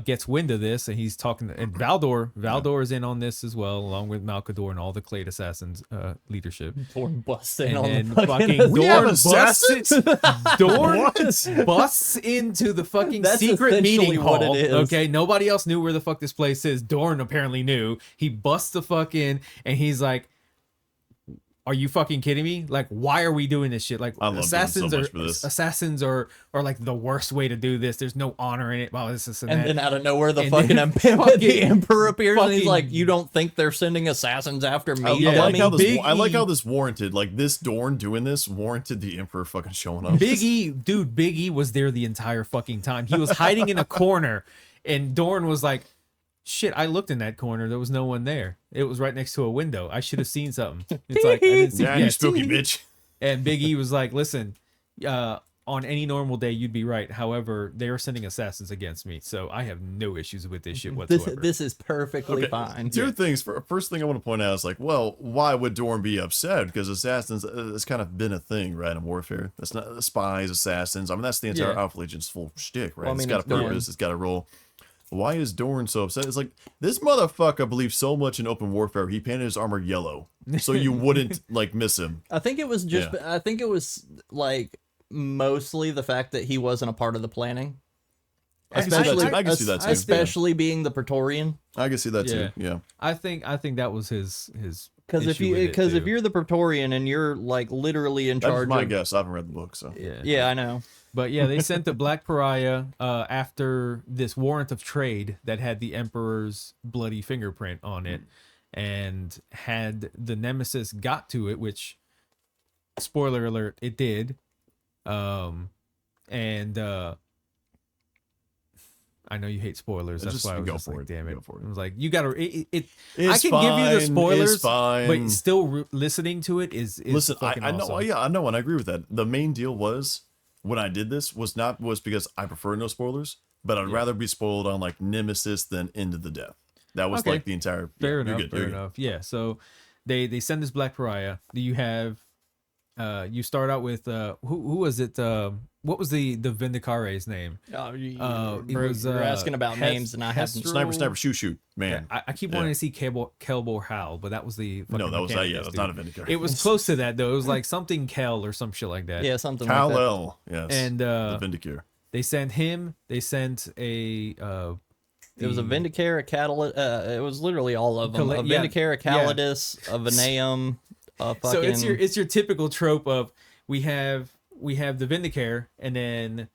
gets wind of this, and he's talking and Valdor is in on this as well, along with Malkador and all the Clade assassins leadership. Dorn busts in and on the fucking Dorn What? busts into the fucking secret meeting hall. What it is. Okay, nobody else knew where the fuck this place is. Dorn apparently knew. He busts the fuck in, and he's like, are you fucking kidding me? Like, why are we doing this shit? Like, assassins are like the worst way to do this. There's no honor in it. Well, this and then out of nowhere, the fucking Emperor appears, and he's like, "You don't think they're sending assassins after me?" I like how this warranted, like, this Dorn doing this warranted the Emperor fucking showing up. Big E was there the entire fucking time. He was hiding in a corner, and Dorn was like, shit, I looked in that corner. There was no one there. It was right next to a window. I should have seen something. It's like, I didn't see you spooky bitch. And Big E was like, listen, on any normal day, you'd be right. However, they are sending assassins against me, so I have no issues with this shit whatsoever. This is perfectly fine. Two things. First thing I want to point out is like, well, why would Dorn be upset? Because assassins, it's kind of been a thing, right, in warfare. That's not spies, assassins. I mean, that's the entire Alpha Legion's full shtick, right? Well, I mean, it's got a purpose. It's got a role. Why is Dorn so upset? It's like, this motherfucker believes so much in open warfare, he painted his armor yellow so you wouldn't like miss him. I think it was just I think it was like mostly the fact that he wasn't a part of the planning. I can see that too. Especially being the Praetorian. I can see that too. Yeah. I think that was his because if you're the Praetorian and you're like literally in charge. That's my guess. I haven't read the book, so yeah, I know. But yeah, they sent the Black Pariah after this warrant of trade that had the Emperor's bloody fingerprint on it, and had the Nemesis got to it, which, spoiler alert, it did. I know you hate spoilers. That's why I was just like, damn it. I was like, you gotta. I can give you the spoilers, but still listening to it is listen. Fucking I know. awesome. Yeah, I know, and I agree with that. The main deal was when I did this was because I prefer no spoilers, but I'd rather be spoiled on like Nemesis than Into the Death. That was like the entire. Fair enough. Fair enough. Yeah. So they send this Black Pariah. You have. You start out with who was it? What was the Vindicare's name? You're asking about names, and I have sniper shoot man. I keep wanting to see Kelbor Hal, but but that was that's not a Vindicare. It was close to that though. It was like something Kel or some shit like that. Yeah, something Kal-El, like that. yes. And the Vindicare. They sent him. They sent a. It was a Vindicare, a Catalyst. It was literally all of them. A Vindicare, a Calidus, a Veneum. So it's your typical trope of we have the Vindicare, and then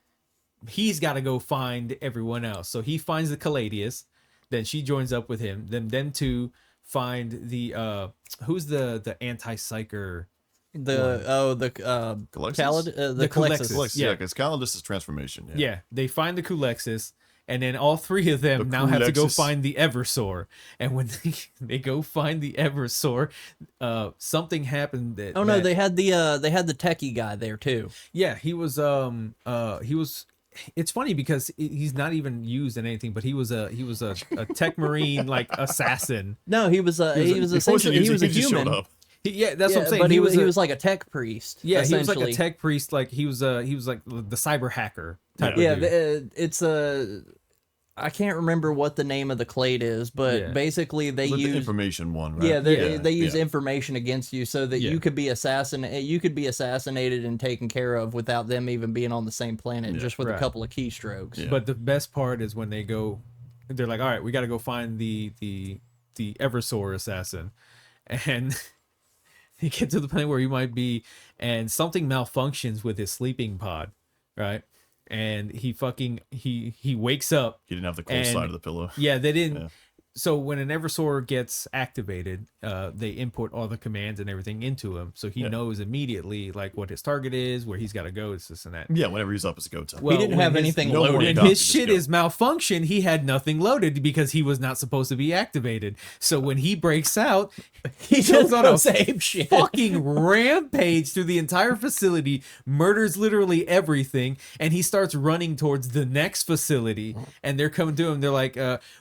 he's got to go find everyone else. So he finds the Caladius, Then she joins up with him. Then them two find the who's the anti-psyker. The Calexis? the Colexis. Colexis. Yeah, because Calydus is transformation. Yeah, they find the Culexis, and then all three of them The now have to go Culexis. find the Eversor. And when they go find the Eversor, something happened that. Oh no, that- they had the techie guy there too. Yeah, he was. It's funny because he's not even used in anything, but he was a tech marine like assassin. No, he was essentially he was a just showed human. up. Yeah, that's what I'm saying. But he was a- like a tech priest. Yeah, he was like a essentially. tech priest. Like he was like the cyber hacker type. Yeah, of dude. it's a. I can't remember what the name of the clade is, but Yeah. basically they With the use information one, right? yeah they use yeah. information against you so that Yeah. you could be assassinated and taken care of without them even being on the same planet, just with a Right. couple of keystrokes. Yeah. But the best part is when they go, they're like, all right, we got to go find the Eversor assassin, and they get to the point where he might be, and something malfunctions with his sleeping pod, right? And he wakes up. He didn't have the cold And- side of the pillow. Yeah, they didn't. Yeah. So when an Eversor gets activated, they input all the commands and everything into him, so he Yeah. knows immediately like what his target is, where he's got to go, this and that. Yeah, whenever he's up, it's a go time. Well, He didn't when have his- anything no loaded. warning. When Doc, his just shit go. is malfunction, he had nothing loaded because he was not supposed to be activated. So when he breaks out, He goes just on a same shit. fucking rampage through the entire facility, murders literally everything, and he starts running towards the next facility. And they're coming to him. They're like,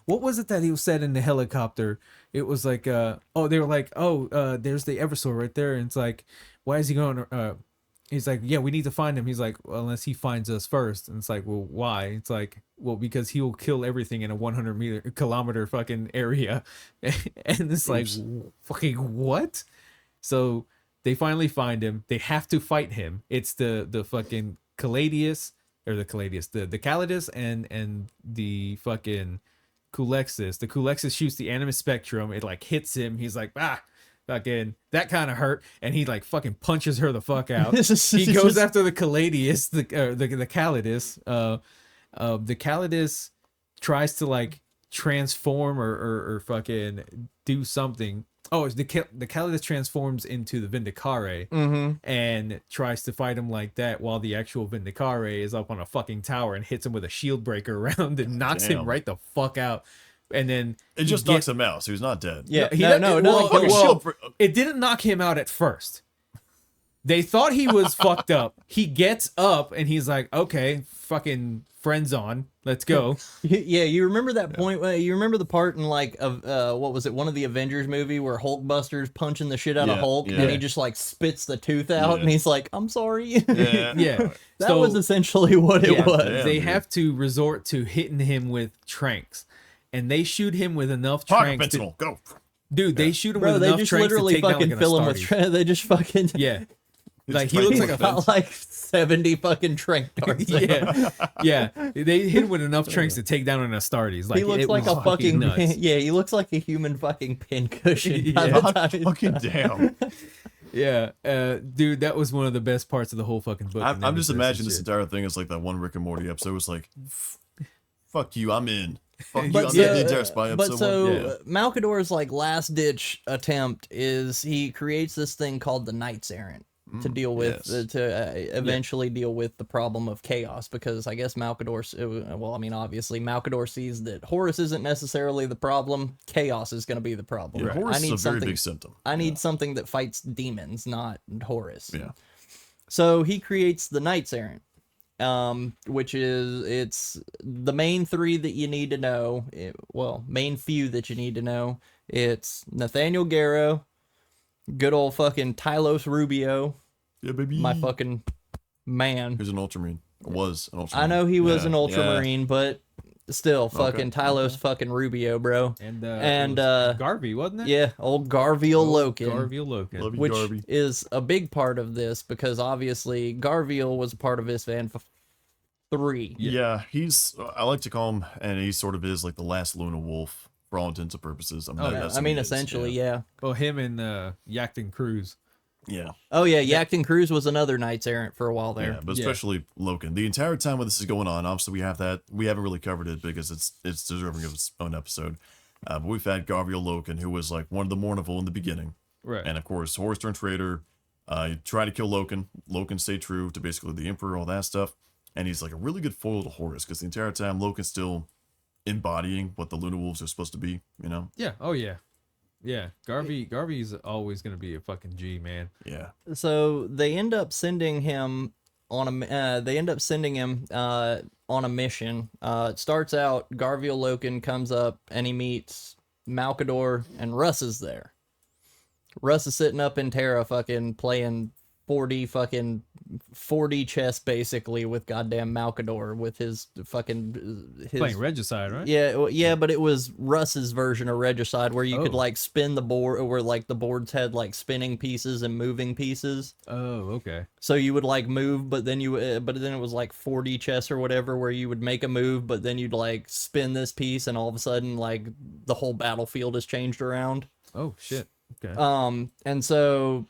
"What was it that he said in the helicopter?" It was like, they were like, there's the Eversor right there, and it's like, why is he going? He's like, yeah, we need to find him. He's like, well, unless he finds us first. And it's like, well, why? It's like, well, because he will kill everything in a 100 kilometer fucking area. And it's like, fucking what? So they finally find him. They have to fight him. It's the fucking Caladius, or the Calidus and the fucking Culexis. The Culexis shoots the animus spectrum. It like hits him. He's like, fucking that kind of hurt, and he like fucking punches her the fuck out. He goes after the Caladius, the Calidus. The Calidus tries to like transform or fucking do something. Oh, the Calidus transforms into the Vindicare and tries to fight him like that, while the actual Vindicare is up on a fucking tower and hits him with a shield breaker around and knocks him Damn. right the fuck out. And then It just knocks him out, so he's not dead. Yeah, he no, doesn't- no, well, no. Fucking well, shield for- it didn't knock him out at first. They thought he was fucked up. He gets up and he's like, okay, fucking friends on, let's go. Yeah, you remember that point? You remember the part in like of what was it? One of the Avengers movie where Hulkbuster's punching the shit out of Yeah, Hulk, yeah. and he just like spits the tooth out, Yeah. and he's like, "I'm sorry." Yeah. Yeah. That was essentially what it yeah, was. Damn, they dude. have to resort to hitting him with tranks. And they shoot him with enough Pocket tranks. fentanyl, go. Dude, they shoot him Bro, with they enough just tranks to literally take down fucking like fill him an with. Astartes. They just fucking. Yeah. It's Like he like looks he's like a Got like 70 fucking trank darts. yeah. They hit him with enough tranks to take down an Astartes. Like He looks it like was a fucking nuts. yeah. He looks like a human fucking pincushion. by Yeah. the God time he's fucking done. damn. Yeah, dude, that was one of the best parts of the whole fucking book. I'm just imagining this shit. entire thing is like that one Rick and Morty episode. Was like, fuck you, I'm in. Fuck you, But I'm so, in. The entire spy episode. but so yeah. Malkador's like last ditch attempt is he creates this thing called the Knights Errant to deal with yes. eventually deal with the problem of chaos, because I guess Malkador, well, I mean, obviously Malkador sees that Horus isn't necessarily the problem, chaos is going to be the problem. Yeah, Horus I need is a very something. big symptom. I need something that fights demons, not Horus. Yeah. So he creates the Knights Errant, which is it's the main three that you need to know. Main few that you need to know. It's Nathaniel Garrow, good old fucking Tylos Rubio, Yeah, baby. my fucking man. He's an Ultramarine. Was an Ultramarine. I know he was Yeah, an yeah. Ultramarine, but still, fucking Tylos fucking Rubio, bro. And And, it was Garvey, wasn't it? Yeah, old Garviel Loken. Garvey Loken. Love you, Which Garvey. is a big part of this, because obviously Garviel was a part of Isvan 3. Yeah, he's. I like to call him, and he sort of is like the last Luna Wolf for all intents and purposes. I mean, Oh, that's I who mean, he is, essentially, yeah. yeah. Well, him and Yacht and Cruz. Yeah. Oh yeah, Yakton Cruz was another Knights Errant for a while there. Yeah, but especially Loken. The entire time when this is going on, obviously we haven't really covered it because it's deserving of its own episode. But we've had Garviel Loken, who was like one of the Mournival in the beginning. Right. And of course, Horus turned traitor. He tried to kill Loken. Loken stayed true to basically the Emperor, all that stuff. And he's like a really good foil to Horus because the entire time Loken's still embodying what the Luna Wolves are supposed to be, you know? Yeah. Oh yeah. Yeah. Garvey's always gonna be a fucking G, man. Yeah. So they end up sending him on a mission. It starts out Garviel Loken comes up and he meets Malkador and Russ is there. Russ is sitting up in Terra fucking playing 4D chess basically with goddamn Malkador with his Playing Regicide, right? Yeah, but it was Russ's version of Regicide where you could like spin the board, where like the boards had like spinning pieces and moving pieces. Oh, okay. So you would like move, but then it was like 4D chess or whatever, where you would make a move, but then you'd like spin this piece, and all of a sudden like the whole battlefield has changed around. Oh shit. Okay. And so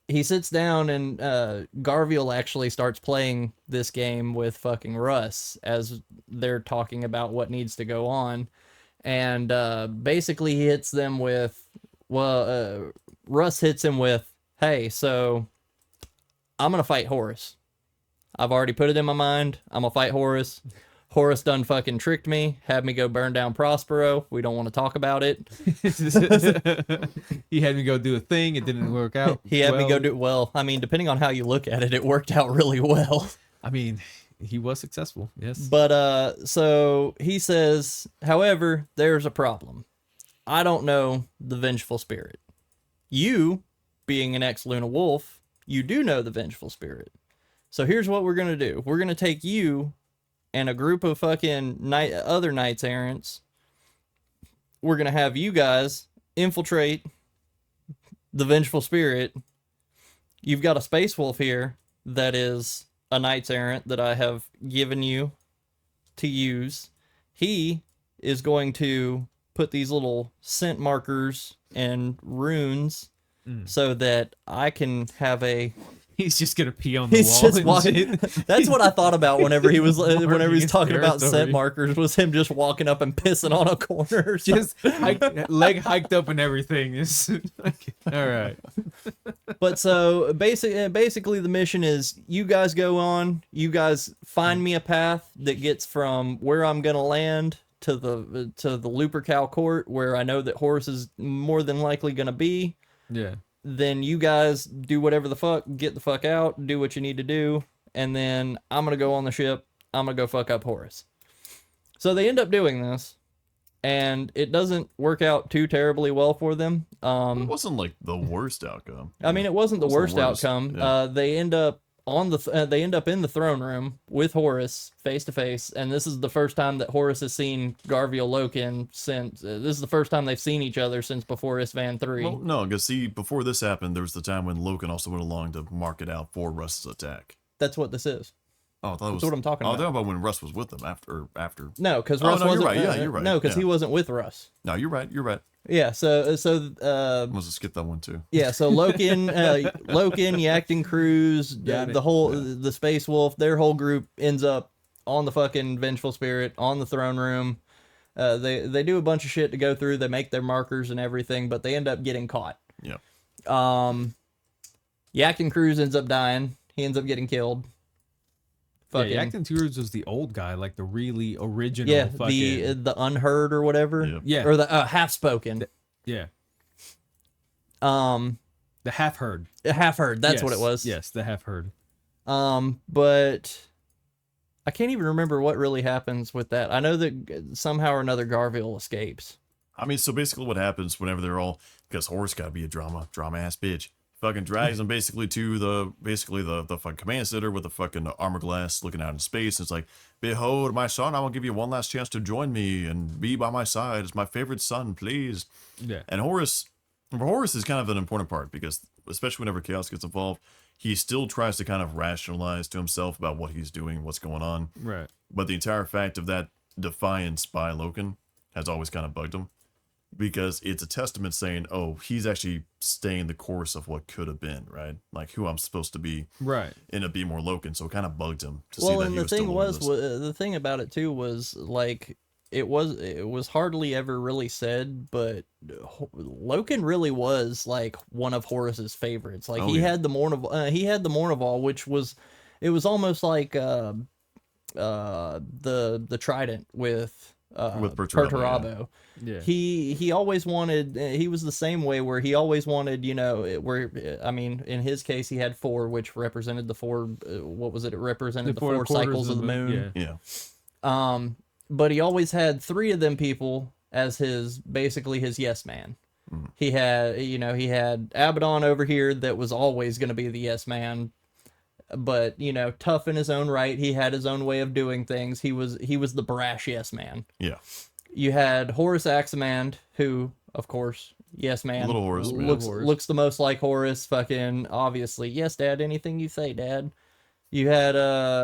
he sits down and Garviel actually starts playing this game with fucking Russ as they're talking about what needs to go on. And basically he hits them with, Russ hits him with, hey, so I'm going to fight Horus. I've already put it in my mind. I'm going to fight Horus. Horus done fucking tricked me, had me go burn down Prospero. We don't want to talk about it. He had me go do a thing. It didn't work out. He had me go do, well, I mean, depending on how you look at it, it worked out really well. I mean, he was successful. Yes. But so he says, however, there's a problem. I don't know the Vengeful Spirit. You, being an ex-Luna Wolf, you do know the Vengeful Spirit. So here's what we're going to do. We're going to take you and a group of fucking other Knights Errants. We're going to have you guys infiltrate the Vengeful Spirit. You've got a Space Wolf here that is a Knights Errant that I have given you to use. He is going to put these little scent markers and runes so that I can have a... He's just gonna pee on the He's wall. just walking. That's what I thought about whenever he was talking about scent territory. markers, was him just walking up and pissing on a corner. Just leg hiked up and everything. It's all right. But so basically the mission is you guys go on, you guys find me a path that gets from where I'm gonna land to the Lupercal court, where I know that Horus is more than likely gonna be. Yeah. Then you guys do whatever the fuck, get the fuck out, do what you need to do, and then I'm gonna go on the ship, I'm gonna go fuck up Horus. So they end up doing this, and it doesn't work out too terribly well for them. It wasn't like the worst outcome. I mean, it wasn't the worst outcome. Yeah. They end up they end up in the throne room with Horus face to face, and this is the first time that Horus has seen Garviel Loken since. This is the first time they've seen each other since before Isvan 3. Well, no, because see, before this happened, there was the time when Loken also went along to mark it out for Russ's attack. That's what this is. Oh, I thought it was. That's what I'm talking Oh, about. I'm talking about when Russ was with them after. No, because Oh, Russ no, you're wasn't. right. Yeah, you're right. No, because Yeah. he wasn't with Russ. No, you're right. You're right. Yeah. So I must have skipped that one too. yeah. So Loken, Yakton Cruz, Got it. the Space Wolf, their whole group ends up on the fucking Vengeful Spirit on the throne room. They do a bunch of shit to go through. They make their markers and everything, but they end up getting caught. Yeah. Yakton Cruz ends up dying. He ends up getting killed. Fucking, Yeah, Yakton Cruz was the old guy, like the really original. yeah, fucking, the unheard or whatever. Yep. Yeah. Or the half spoken. yeah, The the half heard. half heard. That's what it was. Yes, the half heard. But I can't even remember what really happens with that. I know that somehow or another Garviel escapes. I mean, so basically what happens whenever they're all, because Horus got to be a drama ass bitch, fucking drags them basically to the fucking command center with the fucking armor glass looking out in space. It's like, behold, my son, I will give you one last chance to join me and be by my side as my favorite son, please. Yeah. And Horus is kind of an important part because, especially whenever Chaos gets involved, he still tries to kind of rationalize to himself about what he's doing, what's going on. Right. But the entire fact of that defiance by Loken has always kind of bugged him. because it's a testament saying, oh, he's actually staying the course of what could have been, right? Like who I'm supposed to be, Right. end up being more Loken. So it kind of bugged him to see Well, that and he the was still thing was, loyalist. the thing about it too was like it was hardly ever really said, but Loken really was like one of Horus's favorites. Like Oh, he yeah. had the Mournival, which was it was almost like the trident with Perturabo, Yeah. He always wanted, he was the same way where he always wanted, you know, where I mean in his case he had 4, which represented the 4 what was it, represented the 4 cycles of the moon. Yeah. Yeah. But he always had 3 of them people as his basically his yes man. He had, you know, he had Abaddon over here that was always going to be the yes man, but you know, tough in his own right. He had his own way of doing things. He was the brash yes man. Yeah. You had Horus Aximand, who, of course, yes man, Little Horus, man. looks the most like Horus. Fucking obviously, yes, Dad. Anything you say, Dad. You had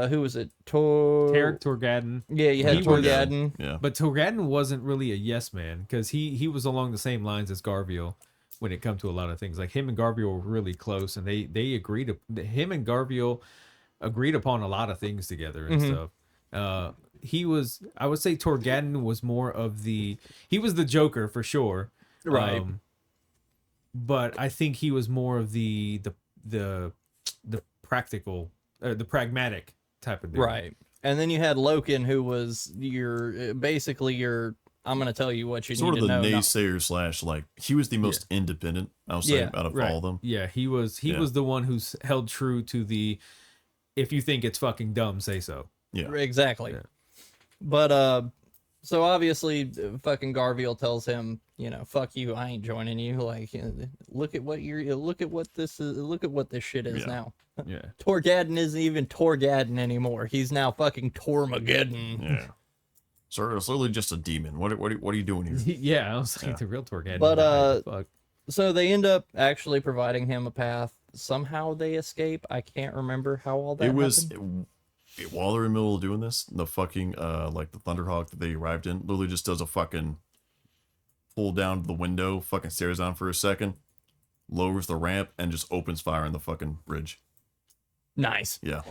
who was it? Tarek Torgadon. Yeah, you had Torgadon. Yeah. But Torgadon wasn't really a yes man because he was along the same lines as Garviel when it come to a lot of things. Like him and Garviel were really close, and they agreed. Him and Garviel agreed upon a lot of things together and stuff. I would say Torgadon was more of he was the Joker for sure, Right. But I think he was more of the practical, the pragmatic type of dude. Right. And then you had Loken, who was basically your I'm going to tell you what you Sort need of to the know. naysayer slash, like, he was the most independent, I'll say, Yeah, out of Right. all of them. Yeah, he was the one who's held true to the if you think it's fucking dumb, say so. Yeah. Exactly. Yeah. But so obviously fucking Garviel tells him, you know, fuck you, I ain't joining you. Like, look at what this shit is Yeah. now. Yeah. Torgadon isn't even Torgadon anymore. He's now fucking Tormageddon. Yeah. Sir, it's literally just a demon. What are you doing here? Yeah, I was like the real Torgadon. But, fuck. So they end up actually providing him a path. Somehow they escape. I can't remember how all that It was happened. while they're in the middle of doing this, the fucking like the Thunderhawk that they arrived in literally just does a fucking pull down the window, fucking stares down for a second, lowers the ramp, and just opens fire on the fucking bridge. Nice. Yeah.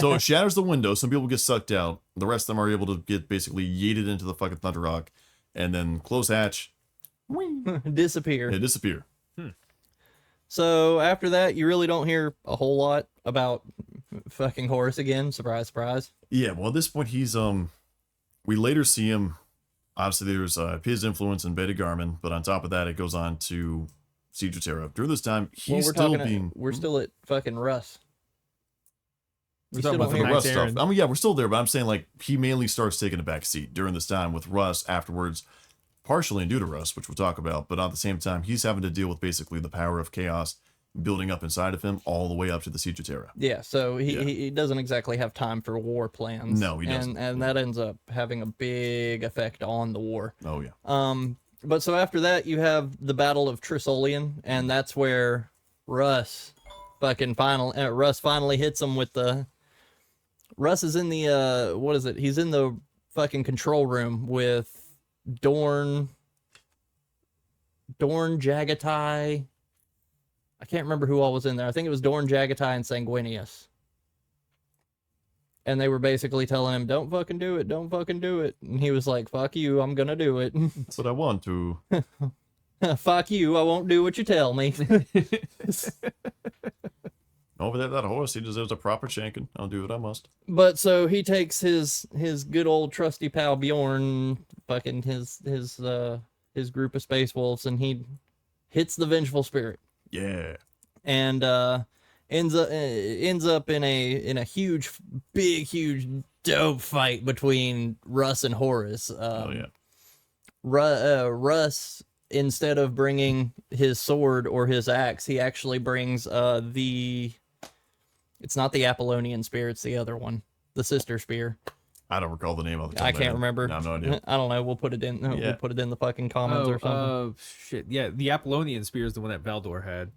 So it shatters the window. Some people get sucked out. The rest of them are able to get basically yeeted into the fucking Thunderhawk, and then close hatch. Disappear. They disappear. So after that, you really don't hear a whole lot about fucking Horus again. Surprise, surprise. Yeah, well, at this point, he's we later see him. Obviously, there's his influence in Beta Garmin, but on top of that, it goes on to Siege of Terra. During this time, he's still being. We're still at fucking Russ. We're You talking still about don't the hear- Russ Knights stuff. Errant. I mean, yeah, we're still there, but I'm saying like he mainly starts taking a back seat during this time with Russ afterwards, partially due to Russ, which we'll talk about, but at the same time, he's having to deal with basically the power of chaos building up inside of him all the way up to the Siege of Terra. Yeah, so Yeah. he doesn't exactly have time for war plans. No, he doesn't. And that ends up having a big effect on the war. Oh yeah. But so after that, you have the Battle of Trisolian, and that's where Russ finally hits him with the. Russ is in the what is it? He's in the fucking control room with Dorn Jagatai. I can't remember who all was in there. I think it was Dorn Jagatai and Sanguinius. And they were basically telling him, don't fucking do it, don't fucking do it. And he was like, fuck you, I'm gonna do it. That's what I want to. Fuck you, I won't do what you tell me. Over there, that horse, he deserves a proper shanking. I'll do what I must. But so he takes his good old trusty pal Bjorn, fucking his group of space wolves, and he hits the vengeful spirit. Yeah. And ends up in a huge dope fight between Russ and Horus. Oh yeah. Russ, instead of bringing his sword or his axe, he actually brings it's not the Apollonian spear, it's the other one, the sister spear. I don't recall the name of it. I can't remember. No, I have no idea. I don't know. We'll put it in. Yeah. We'll put it in the fucking comments or something. Shit. Yeah, the Apollonian spear is the one that Valdor had.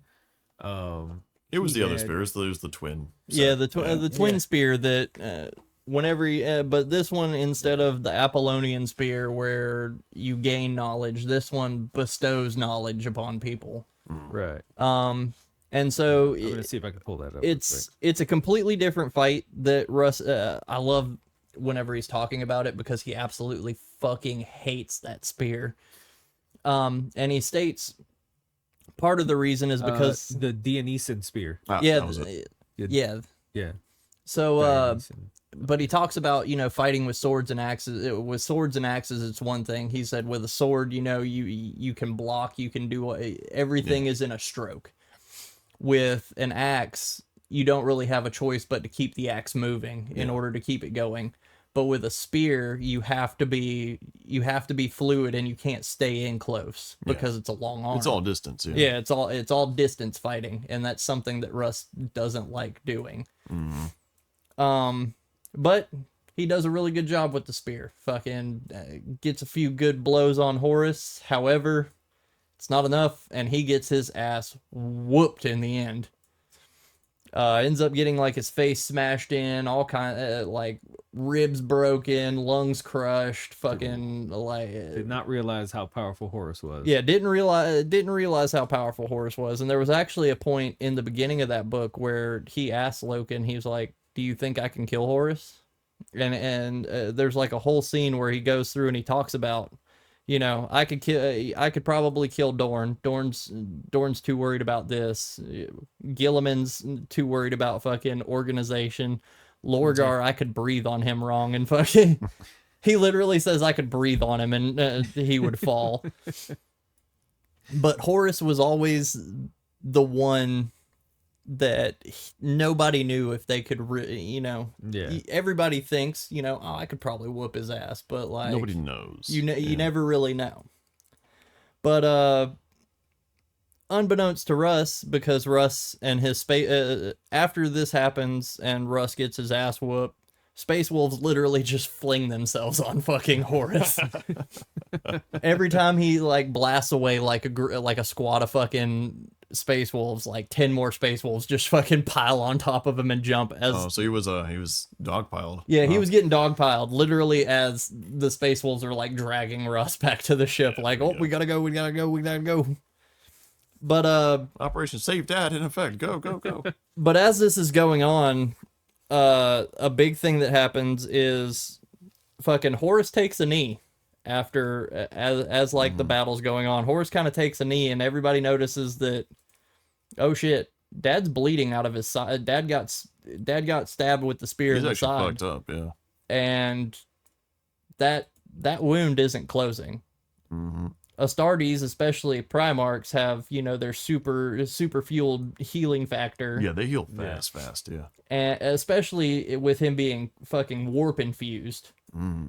It was he the other had- spears. It was the twin. Yeah, set. the twin spear that whenever but this one, instead of the Apollonian spear where you gain knowledge, this one bestows knowledge upon people. Right. And so I'm gonna see if I can pull that up. it's a completely different fight that Russ. I love whenever he's talking about it because he absolutely fucking hates that spear. And he states part of the reason is because the Dionysian spear. yeah, that was it. yeah. Yeah. So, Dionysian. but he talks about, fighting with swords and axes. With swords and axes, it's one thing. He said with a sword, you can block, you can do everything is in a stroke. With an axe, you don't really have a choice but to keep the axe moving in order to keep it going. But with a spear, you have to be fluid and you can't stay in close because it's a long arm. It's all distance. Yeah. Yeah, it's all distance fighting, and that's something that Russ doesn't like doing. But he does a really good job with the spear. Fucking gets a few good blows on Horus. However, it's not enough, and he gets his ass whooped in the end. Ends up getting like his face smashed in, all kind like ribs broken, lungs crushed, fucking like. Did not realize how powerful Horus was. Yeah, didn't realize how powerful Horus was, and there was actually a point in the beginning of that book where he asked Loken, he was like, "Do you think I can kill Horus?" And there's like a whole scene where he goes through and he talks about, I could probably kill Dorn. Dorn's too worried about this. Gilliman's too worried about fucking organization. Lorgar, I could breathe on him wrong and fucking. He literally says I could breathe on him and he would fall. But Horus was always the one that nobody knew if they could, everybody thinks, I could probably whoop his ass, but like Nobody knows. You never really know. But unbeknownst to Russ, because Russ and his space after this happens and Russ gets his ass whooped, Space Wolves literally just fling themselves on fucking Horus. Every time he like blasts away like a squad of fucking Space Wolves, like 10 more Space Wolves just fucking pile on top of him and jump as. So he was dogpiled. Yeah, he was getting dogpiled literally as the Space Wolves are like dragging Russ back to the ship. Like, we gotta go. But Operation Save Dad in effect. Go. But as this is going on, a big thing that happens is fucking Horus takes a knee after as like the battle's going on. Horus kind of takes a knee and everybody notices that, oh shit, Dad's bleeding out of his side. Dad got stabbed with the spear in the side. He's actually fucked up, yeah. And that wound isn't closing. Astartes, especially Primarchs, have their super fueled healing factor. Yeah, they heal fast, yeah. And especially with him being fucking warp infused,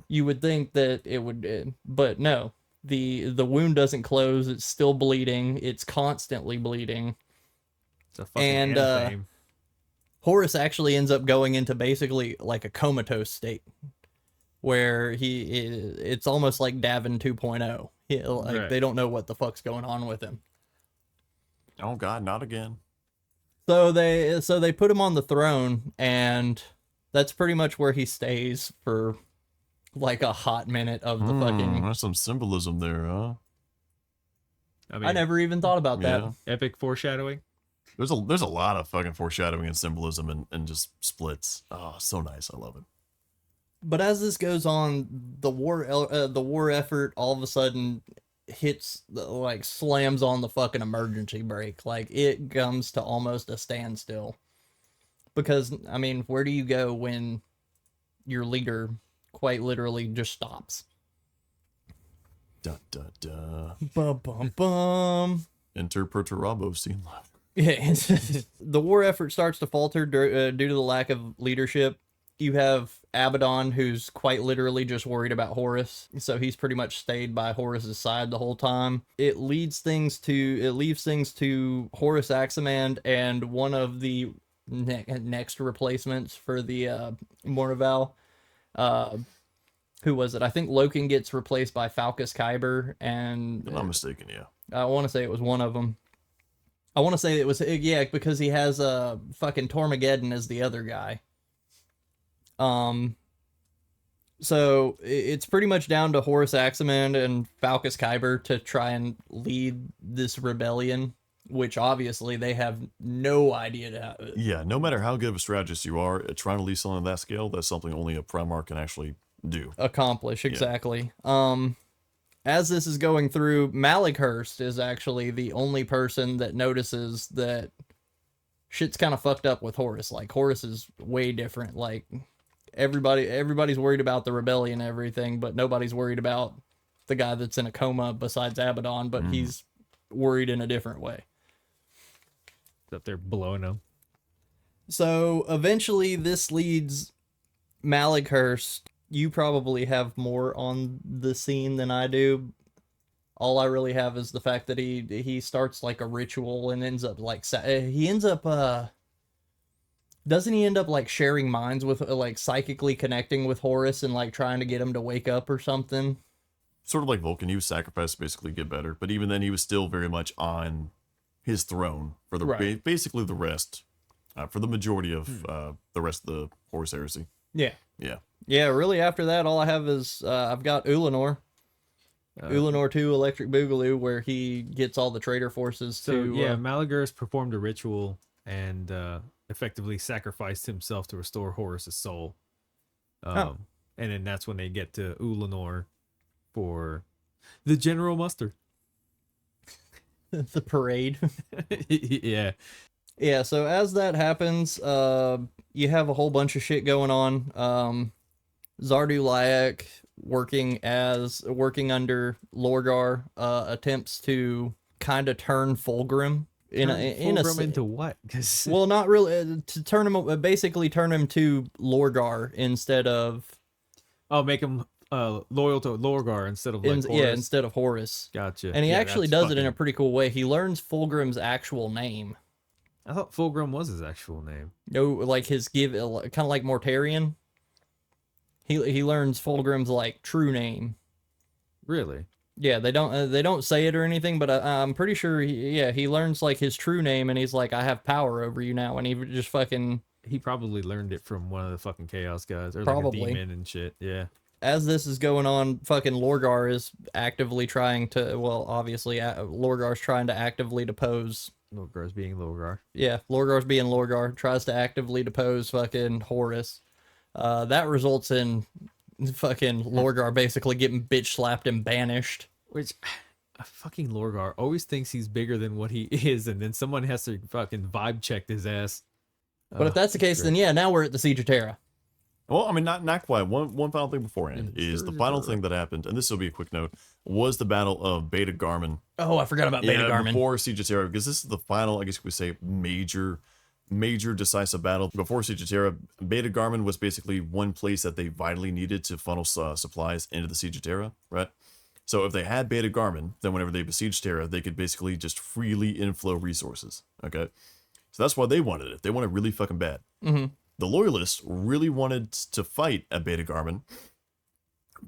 you would think that it would, but no. The wound doesn't close. It's still bleeding. It's constantly bleeding. It's a fucking anime. Horus actually ends up going into basically like a comatose state, where it's almost like Davin 2.0. Right. They don't know what the fuck's going on with him. Oh God, not again. So they put him on the throne, and that's pretty much where he stays for like a hot minute of the fucking. There's some symbolism there, huh? I never even thought about that. Yeah. Epic foreshadowing. There's a lot of fucking foreshadowing and symbolism and just splits. Oh, so nice. I love it. But as this goes on, the war effort all of a sudden hits, like, slams on the fucking emergency brake. Like, it comes to almost a standstill. Because, I mean, where do you go when your leader quite literally just stops? Da da da. Bum bum bum. Enter Perturabo scene live. Yeah, the war effort starts to falter due to the lack of leadership. You have Abaddon, who's quite literally just worried about Horus, so he's pretty much stayed by Horus's side the whole time. It leaves things to Horus Aximand and one of the next replacements for the Mournival. Who was it? I think Loken gets replaced by Falcus Kyber, and If I'm not mistaken, yeah. I want to say it was one of them. I want to say it was, because he has fucking Tormageddon as the other guy. So it's pretty much down to Horus Axamand and Falcus Kyber to try and lead this rebellion, which obviously they have no idea to. Yeah, no matter how good of a strategist you are, trying to lead someone on that scale, that's something only a Primarch can actually do. Accomplish, exactly. As this is going through, Malighurst is actually the only person that notices that shit's kind of fucked up with Horus. Like, Horus is way different. Like, everybody's worried about the rebellion and everything, but nobody's worried about the guy that's in a coma besides Abaddon, but he's worried in a different way. Up there blowing them. So eventually this leads Malighurst. You probably have more on the scene than I do. All I really have is the fact that he starts like a ritual and ends up like doesn't he end up like sharing minds with like psychically connecting with Horus and like trying to get him to wake up or something? Sort of like Vulcan, he was sacrificed to basically get better, but even then he was still very much on his throne for the basically the rest, for the majority of the rest of the Horus heresy. Yeah. Yeah. Really, after that, all I have is I've got Ulanor. Ulanor 2 Electric Boogaloo, where he gets all the traitor forces to... Malighurst performed a ritual and effectively sacrificed himself to restore Horus' soul. And then that's when they get to Ulanor for the general muster. The parade. Yeah. Yeah, so as that happens, you have a whole bunch of shit going on. Zardu Layak, working under Lorgar, attempts to kind of turn Fulgrim into what? Well, not really, to turn him, basically turn him to Lorgar instead of... Oh, make him loyal to Lorgar instead of Horus. Yeah, instead of Horus. Gotcha. And he actually does it in a pretty cool way. He learns Fulgrim's actual name. I thought Fulgrim was his actual name. No, like his kind of like Mortarion. He learns Fulgrim's like true name. Really? Yeah, they don't say it or anything, but I'm pretty sure he learns like his true name, and he's like, I have power over you now, and he just fucking... He probably learned it from one of the fucking Chaos guys, or probably. like a demon and shit. Yeah. As this is going on, fucking Lorgar is actively trying to... Well, obviously, Lorgar's trying to actively depose... Lorgar's being Lorgar. Yeah, Lorgar's being Lorgar. Tries to actively depose fucking Horus. That results in fucking Lorgar basically getting bitch slapped and banished. Which, fucking Lorgar always thinks he's bigger than what he is, and then someone has to fucking vibe check his ass. But if that's the case, then yeah, now we're at the Siege of Terra. Well, I mean, not quite. One final thing beforehand is the final thing that happened, and this will be a quick note, was the Battle of Beta Garmin. Oh, I forgot about Beta Garmin. Before Siege of Terra, because this is the final, I guess you could say, major decisive battle. Before Siege of Terra, Beta Garmin was basically one place that they vitally needed to funnel supplies into the Siege of Terra, right? So if they had Beta Garmin, then whenever they besieged Terra, they could basically just freely inflow resources, okay? So that's why they wanted it. They wanted it really fucking bad. Mm-hmm. The Loyalists really wanted to fight at Beta Garmin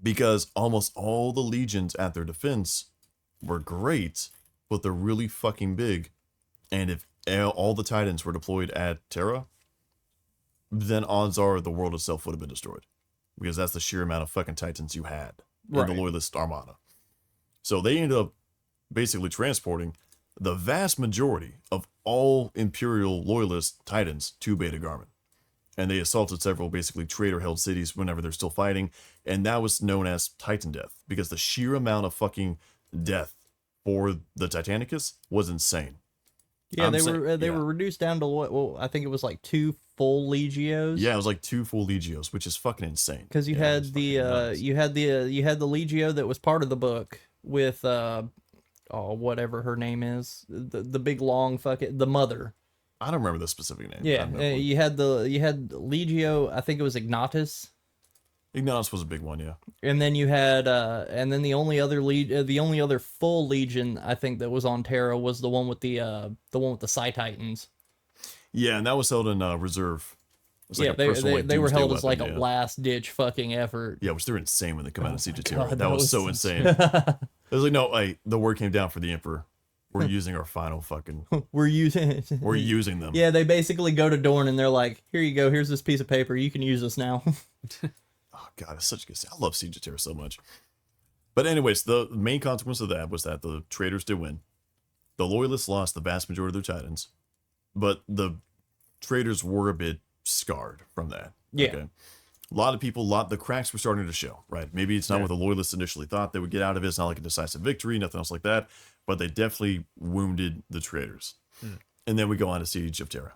because almost all the legions at their defense were great, but they're really fucking big. And if all the Titans were deployed at Terra, then odds are the world itself would have been destroyed. Because that's the sheer amount of fucking Titans you had in the Loyalist Armada. So they ended up basically transporting the vast majority of all Imperial Loyalist Titans to Beta Garmin. And they assaulted several basically traitor-held cities whenever they're still fighting, and that was known as Titan Death, because the sheer amount of fucking death for the Titanicus was insane. Yeah, they were reduced down to what? Well, I think it was like 2 full legios. Yeah, it was like 2 full legios, which is fucking insane. Because you had the you had the legio that was part of the book with whatever her name is, the big long fucking the mother. I don't remember the specific name. Yeah, you had Legio. I think it was Ignatus. Ignatus was a big one, yeah. And then you had, and then the only other full legion I think that was on Terra was the one with the Psi Titans. Yeah, and that was held in reserve. Like they were held as like a last ditch fucking effort. Yeah, which they're insane when they come out of Siege of Terra. That was so insane. It was like, no, the word came down for the Emperor. We're using our final fucking... We're using them. Yeah, they basically go to Dorne and they're like, here you go, here's this piece of paper, you can use this now. Oh God, it's such a good. I love Siege of Terra so much. But anyways, the main consequence of that was that the traitors did win. The loyalists lost the vast majority of their titans, but the traitors were a bit scarred from that. Yeah. Okay? A lot of people, the cracks were starting to show, right? Maybe it's not what the loyalists initially thought they would get out of it. It's not like a decisive victory, nothing else like that. But they definitely wounded the traitors. And then we go on to Siege of Terra.